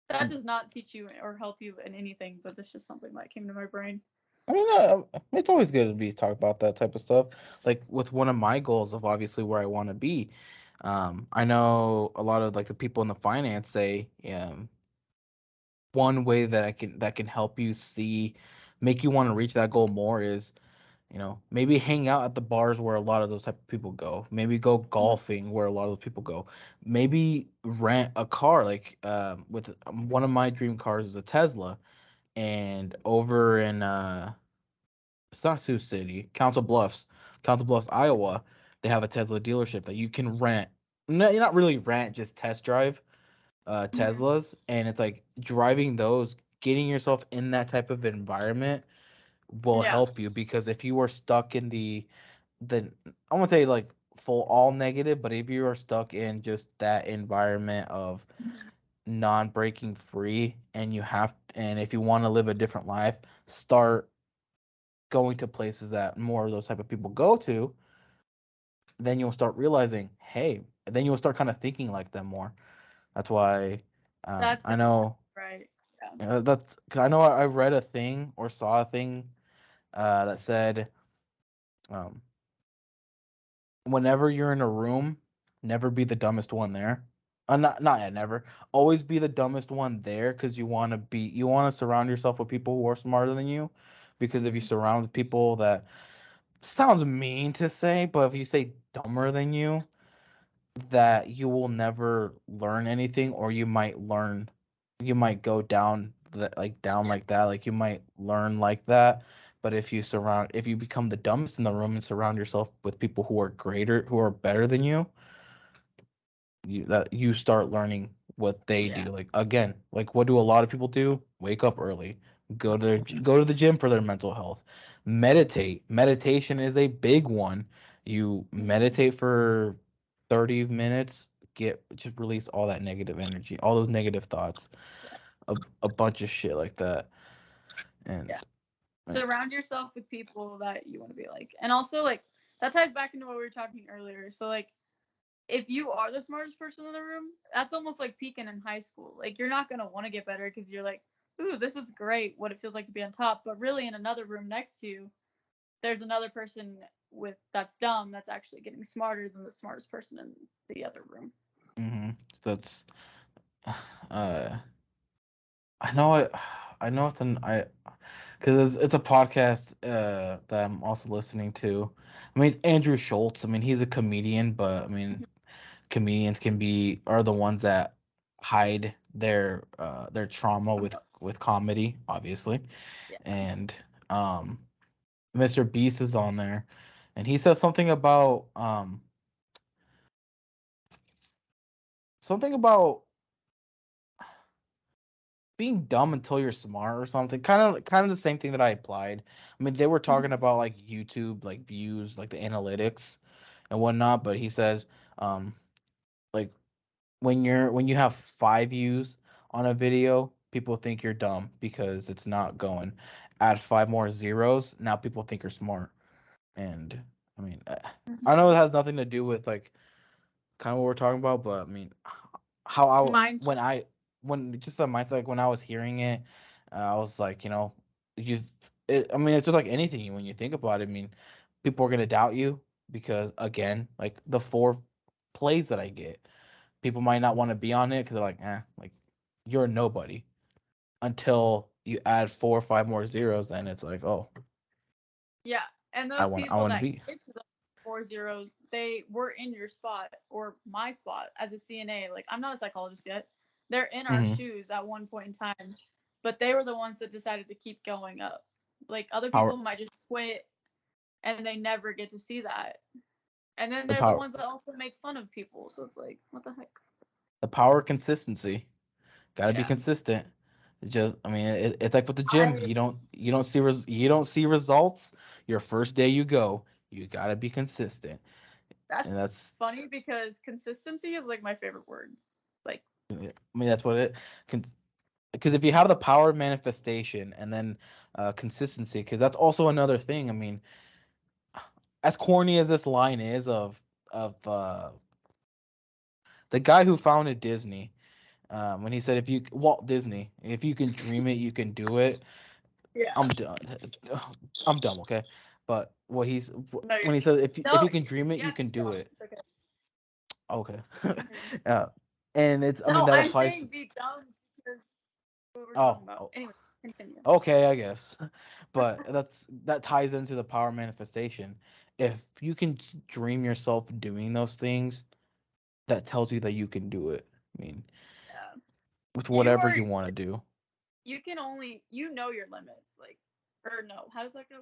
That does not teach you or help you in anything, but that's just something that came to my brain. I mean, it's always good to be talk about that type of stuff. Like with one of my goals of obviously where I want to be. I know a lot of like the people in the finance say, one way that can help you see, make you want to reach that goal more is, maybe hang out at the bars where a lot of those type of people go. Maybe go golfing where a lot of those people go. Maybe rent a car. Like with one of my dream cars is a Tesla, and over in it's not Sioux City, Council Bluffs, Iowa, they have a Tesla dealership that you can rent. No, you're not really rent, just test drive Mm-hmm. Teslas, and it's like driving those, getting yourself in that type of environment will Yeah. help you, because if you are stuck in the I won't say like full all negative, but if you are stuck in just that environment of Mm-hmm. non-breaking free, and if you want to live a different life, start going to places that more of those type of people go to, then you'll start realizing, hey, then you'll start kind of thinking like them more. That's why That's I know right. Yeah. that's 'cause I know I read a thing or saw a thing that said, um, whenever you're in a room, never be the dumbest one there. Not yet, never. Always be the dumbest one there, because you want to surround yourself with people who are smarter than you. Because if you Mm-hmm. surround with people that, sounds mean to say, but if you say dumber than you, that you will never learn anything, or you might go down down Yeah. like that, like you might learn like that. But if you become the dumbest in the room and surround yourself with people who are better than you, you start learning what they do. Yeah. Like, again, like what do a lot of people do? Wake up early, go to the gym for their mental health, meditation is a big one. You Mm-hmm. meditate for 30 minutes, just release all that negative energy, all those negative thoughts, a bunch of shit like that. Yeah. And Surround yourself with people that you want to be like. And also like that ties back into what we were talking earlier. So like if you are the smartest person in the room, that's almost like peaking in high school. Like you're not gonna want to get better because you're like, ooh, this is great, what it feels like to be on top. But really in another room next to you, there's another person with that's dumb that's actually getting smarter than the smartest person in the other room. that's uh I know it's an I because it's a podcast that I'm also listening to. I mean, Andrew Schultz. I mean, he's a comedian, but I mean, comedians are the ones that hide their trauma with comedy, obviously. Yeah. And um, Mr. Beast is on there, and he says something about being dumb until you're smart or something. Kind of the same thing that I applied. I mean, they were talking Mhm. about like YouTube, like views, like the analytics and whatnot, but he says, like when you have 5 views on a video, people think you're dumb because it's not going. Add 5 more zeros, now people think you're smart. And I mean, I know it has nothing to do with like kind of what we're talking about, but I mean, how Mine's when just the mindset like when I was hearing it, I was like, you, I mean, it's just like anything when you think about it. I mean, people are gonna doubt you because again, like the 4 plays that I get, people might not want to be on it because they're like you're a nobody until you add 4 or 5 more zeros, then it's like, oh, yeah, and I those want I people want to that be. get to the 4 zeros, they were in your spot or my spot as a CNA. Like I'm not a psychologist yet. They're in our Hmm. shoes at one point in time, but they were the ones that decided to keep going up. Like other Power people might just quit and they never get to see that. And then the they're the power ones that also make fun of people. So it's like, what the heck? the power of consistency. Got to be Yeah. consistent. It's just, I mean, it's like with the gym. I You don't see results your first day you go. You got to be consistent, and That's that's, funny because consistency is like my favorite word. Like, I mean, that's what it. Because if you have the power of manifestation and then consistency, because that's also another thing. I mean, as corny as this line is of the guy who founded Disney, when he said, "If you Walt Disney, if you can dream it, you can do it." yeah. I'm done. I'm dumb, okay? But No, when he says if no, you can dream it, yeah, you can you're do dumb. it. It's okay. Okay. Mhm. Yeah. And it's I mean No, that I'm applies to, saying be dumb because what we're talking about. oh, Anyway, continue. okay, I guess. But that ties into the power manifestation. If you can dream yourself doing those things, that tells you that you can do it. I mean, Yeah. with You whatever are, you want to do. you can only, you know your limits. Like, or no, how does that go?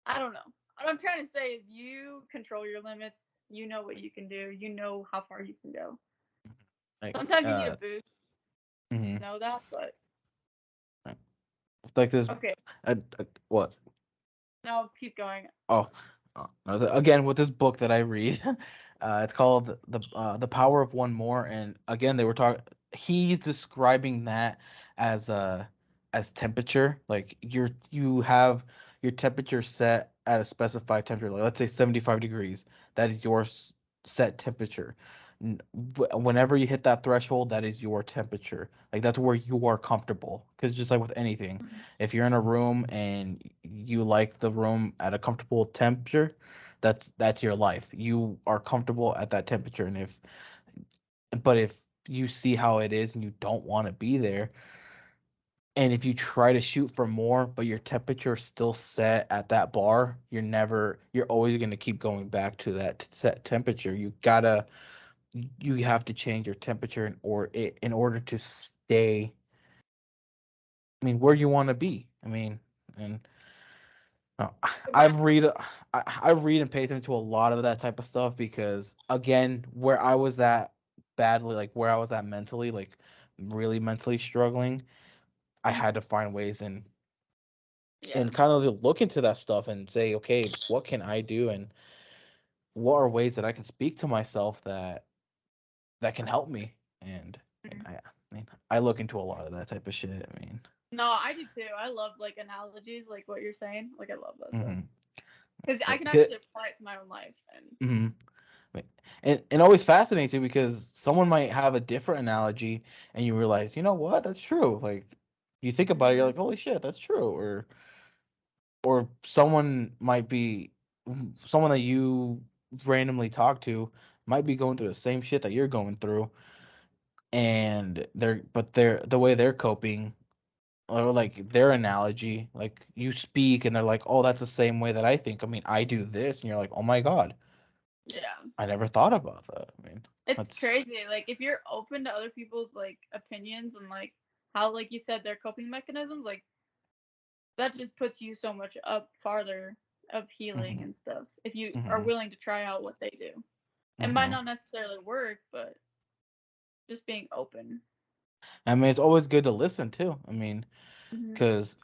I don't know. What I'm trying to say is you control your limits. You know what you can do. You know how far you can go. Like Sometimes you need a boost mhm. to know that, but Like this okay. what? No, keep going. Oh, again with this book that I read, it's called the Power of One More, and again they were talking. He's describing that as as temperature, like you have your temperature set at a specified temperature, like let's say 75 degrees. That is your set temperature. Whenever you hit that threshold, that is your temperature. Like that's where you are comfortable. Because just like with anything, if you're in a room and you like the room at a comfortable temperature, that's your life. You are comfortable at that temperature, and if you see how it is and you don't want to be there, and if you try to shoot for more, but your temperature is still set at that bar, you're always going to keep going back to that set temperature. You have to change your temperature in order to stay, I mean, where you want to be. I mean, and no, Goodbye. I read and pay attention to a lot of that type of stuff because again, where I was at badly, like where I was at mentally, like really mentally struggling, I Mhm. had to find ways Yeah. and kind of look into that stuff and say, okay, what can I do and what are ways that I can speak to myself that can help me? And Mhm. I mean, I look into a lot of that type of shit. I mean, No, I do too. I love like analogies, like what you're saying. Like I love that stuff hmm because I like, can actually apply it to my own life. And mhm. And always fascinates you because someone might have a different analogy and you realize, you know what, that's true. Like you think about it, you're Mhm. like, holy shit, that's true. Or someone might be someone that you randomly talk to might be going through the same shit that you're going through, and they're the way they're coping or like their analogy, like you speak and they're like, oh, that's the same way that I think. I mean, I do this, and you're like, oh my god, yeah, I never thought about that. I mean, it's that's crazy. Like if you're open to other people's like opinions and like how, like you said, their coping mechanisms, like that just puts you so much up farther of healing hmm and stuff. If you are hmm willing to try out what they do, it might hmm not necessarily work, but just being open. I mean, it's always good to listen too. I mean, Mm-hmm. because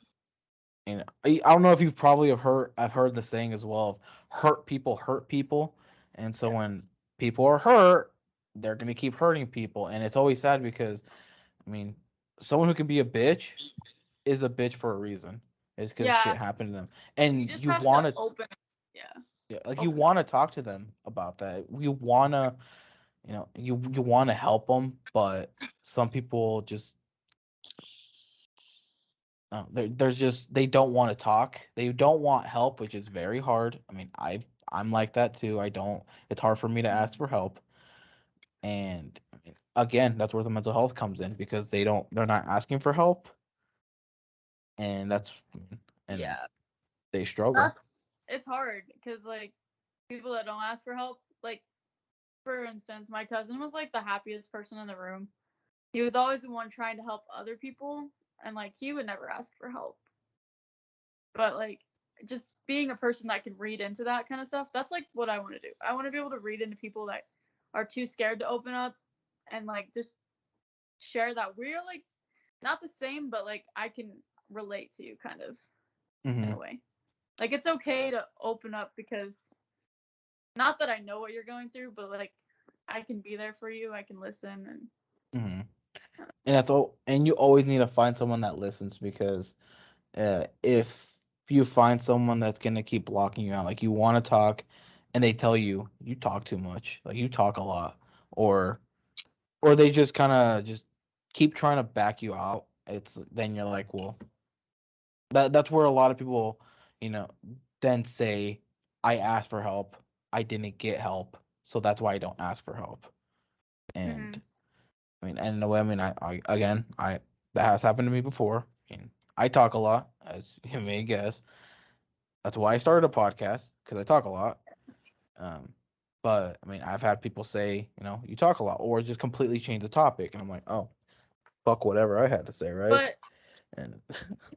I don't know if you've probably have heard I've heard the saying as well of hurt people, and so Yeah. when people are hurt, they're gonna keep hurting people, and it's always sad because I mean, someone who can be a bitch is a bitch for a reason. It's because Yeah. shit happened to them, You and just you have to want to, open. Yeah. yeah, like you Open. want to talk to them about that. You wanna, you want to help them, but some people just there's just they don't want to talk. They don't want help, which is very hard. I mean, I'm like that too. I don't. It's hard for me to ask for help, and I mean, again, that's where the mental health comes in because they're not asking for help, and and Yeah. they struggle. That's, it's hard because like people that don't ask for help, like for instance, my cousin was like the happiest person in the room. He was always the one trying to help other people, and like he would never ask for help. But like just being a person that can read into that kind of stuff, that's like what I want to do. I want to be able to read into people that are too scared to open up and like just share that we're like not the same, but like I can relate to you kind of in Hmm. a way. Like it's okay to open up because not that I know what you're going through, but like I can be there for you. I can listen and Hmm. And that's all. And you always need to find someone that listens because if you find someone that's gonna keep blocking you out, like you want to talk, and they tell you talk too much, like you talk a lot, or they just kind of just keep trying to back you out. It's then you're like, well, that's where a lot of people, you know, then say, I asked for help, I didn't get help, so that's why I don't ask for help. And mm-hmm. I mean, and in a way, I mean, I again, I that has happened to me before. I mean, I talk a lot, as you may guess. That's why I started a podcast because I talk a lot. Um, but I mean, I've had people say, you talk a lot, or just completely change the topic, and I'm like, oh, fuck whatever I had to say, right? But And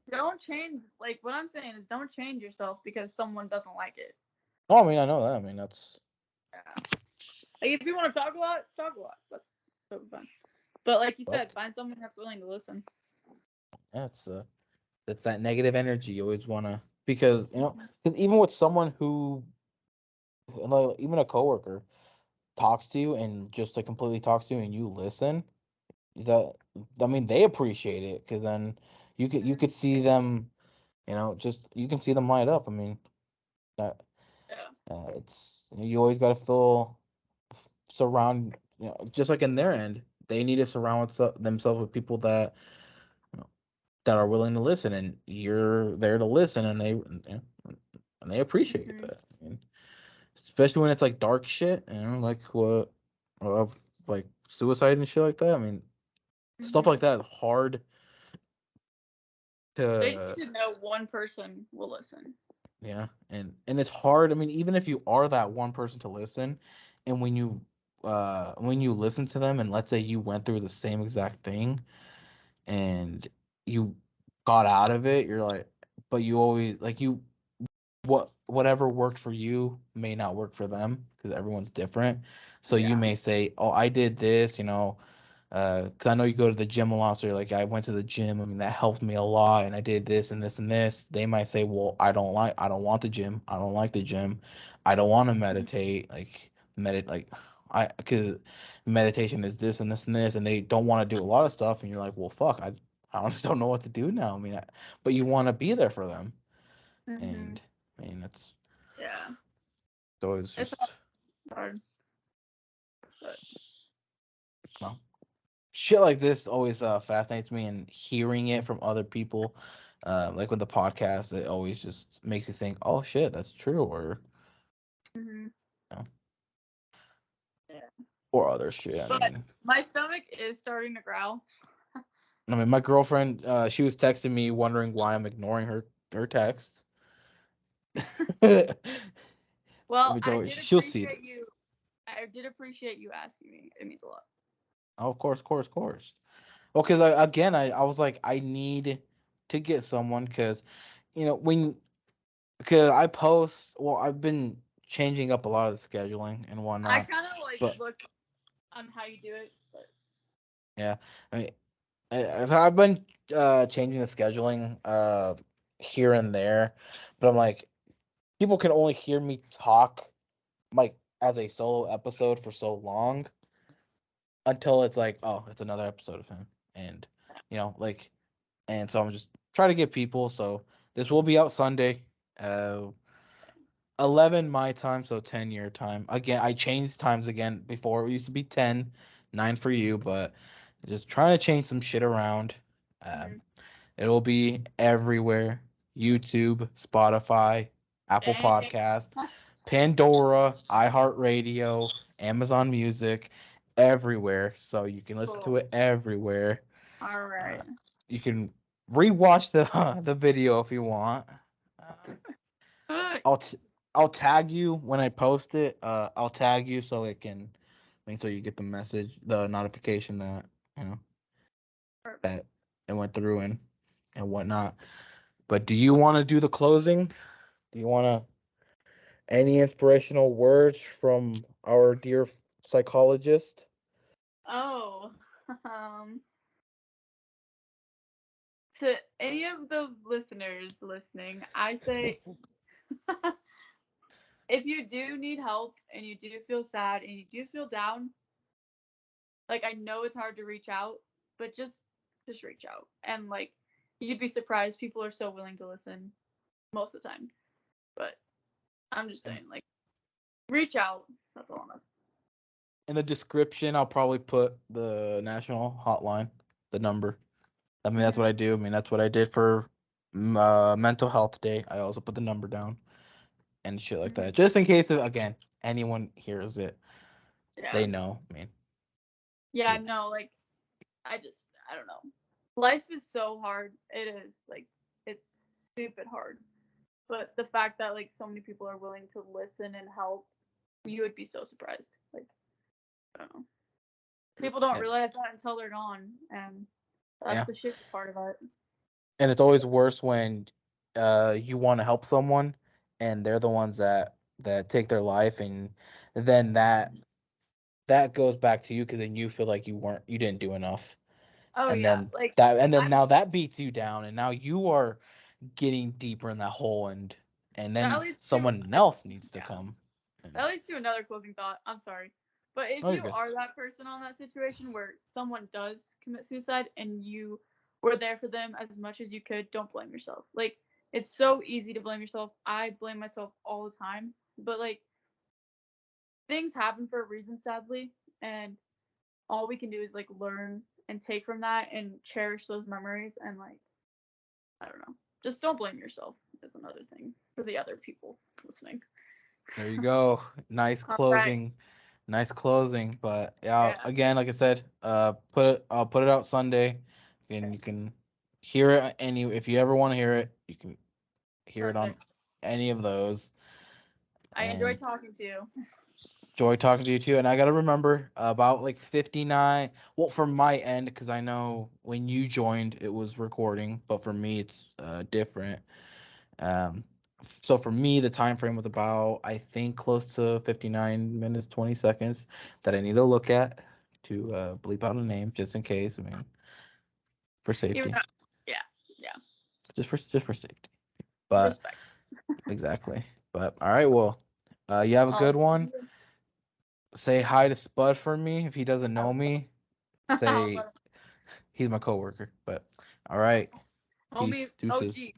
don't change like what I'm saying is don't change yourself because someone doesn't like it. oh, I mean, I know that. I mean, that's Yeah. Like if you want to talk a lot, talk a lot. That's so fun. But like you said, fuck. find someone that's willing to listen. That's that's that negative energy you always wanna because Mm-hmm. because even with someone who like even a coworker talks to you and just like completely talks to you and you listen, that I mean they appreciate it because then you could see them, just you can see them light up. I mean that Yeah. it's you always got to surround, just like in their end they need to surround themselves with people that you know, that are willing to listen, and you're there to listen, and they appreciate Mm-hmm. that. I mean, especially when it's like dark shit, like what of like suicide and shit like that. I mean, stuff Mm-hmm. like that is hard They just to need to know one person will listen. yeah, and it's hard. I mean, even if you are that one person to listen, and when you listen to them, and let's say you went through the same exact thing, and you got out of it, you're like, but you always like whatever worked for you may not work for them because everyone's different. So you Yeah. may say, "Oh, I did this," because I know you go to the gym a lot. So you're like, "I went to the gym. I mean, that helped me a lot, and I did this and this and this." They might say, "Well, I don't want the gym. I don't like the gym. I don't want to meditate. Because meditation is this and this and this, and they don't want to do a lot of stuff." And you're like, "Well, fuck, I just don't know what to do now." I mean, but you want to be there for them, Mm-hmm. and I mean, it's Yeah. so it's It's just hard, but well, shit like this always fascinates me, and hearing it from other people, like with the podcast, it always just makes you think, oh shit, that's true, or mm-hmm. you know, Yeah. or other shit. But my stomach is starting to growl. I mean, my girlfriend, she was texting me wondering why I'm ignoring her texts. Well, Which I always did she'll see appreciate this. you. I did appreciate you asking me. It means a lot. Oh, of course, of course, of course. Well, because I was like, I need to get someone because, when because I post, well, I've been changing up a lot of the scheduling and I whatnot, kind of like but look on how you do it, but yeah, I mean, I've been changing the scheduling here and there, but I'm like, people can only hear me talk like as a solo episode for so long until it's like, oh, it's another episode of him, and like, and so I'm just trying to get people. So this will be out Sunday, uh, 11 my time, so 10 your time. Again, I changed times again. Before it used to be 10, 9 for you, but just trying to change some shit around. Um, Mhm. It'll be everywhere: YouTube, Spotify, Apple Dang. Podcast, Pandora, iHeartRadio, Amazon Music, everywhere. So you can listen to Cool. it everywhere. All Uh, right. you can rewatch the the video if you want. Um, Uh, I'll t- I'll tag you when I post it. I'll tag you so it can make sure you get the message, the notification that you know Perfect. that it went through and whatnot. But do you want to do the closing? Do you want to any inspirational words from our dear psychologist? Oh, um, to any of the listeners listening, I say if you do need help and you do feel sad and you do feel down, like I know it's hard to reach out, but just reach out. And like you'd be surprised people are so willing to listen most of the time. But I'm just saying like reach out. That's all I'm asking. In the description, I'll probably put the national hotline, the number. I mean, that's Mhm. what I do. I mean, that's what I did for mental health day. I also put the number down and shit like Mhm. that, just in case, again, anyone hears it, Yeah. they know. I mean, Yeah, yeah, no, like I don't know. Life is so hard. It is. Like it's stupid hard. But the fact that like so many people are willing to listen and help, you would be so surprised. Like I don't know. People don't and, realize that until they're gone, and that's yeah, the shitty part about it. and it's always worse when you want to help someone and they're the ones that take their life, and then that goes back to you because then you feel like you didn't do enough, Oh and yeah, then like and then I now that beats you down, and now you are getting deeper in that hole, and that then leads to someone else needs to yeah. come. And, That leads to another closing thought. I'm sorry. But if oh, you're you good. are that person on that situation where someone does commit suicide and you were there for them as much as you could, don't blame yourself. Like, it's so easy to blame yourself. I blame myself all the time. But, like, things happen for a reason, sadly. And all we can do is, like, learn and take from that and cherish those memories. And, like, I don't know. Just don't blame yourself, is another thing for the other people listening. There you go. Nice All right. closing. Nice closing. But yeah, Yeah. again, like I said, I'll put it out Sunday, and you can hear it any if you ever want to hear it, you can hear it on Perfect. any of those. I enjoyed And talking to you. joy talking to you too. And I gotta remember about like 59. Well, from my end, because I know when you joined it was recording, but for me it's different. Um, so for me, the time frame was about, I think, close to 59 minutes 20 seconds that I need to look at to bleep out a name just in case. I mean, for Even safety, though, yeah, yeah, just for safety. But respect. exactly. But all right, well, you have a I'll good see one. you. Say hi to Spud for me if he doesn't I know will. me. I'll Say let he's my coworker. But all right, homie peace, deuces. OG.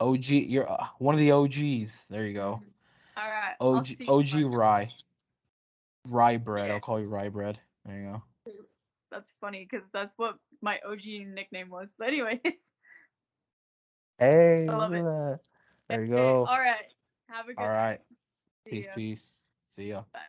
OG, you're one of the OGs. There you go. Mhm. All right, I'll OG see you, OG bud. Rye bread. I'll Okay, call you Rye bread. There you go. that's funny because that's what my OG nickname was. But anyways, Hey, I look love at it. that. There you Hey, go. all right. Have a All good night. right. See Peace, ya. peace. See ya. Bye.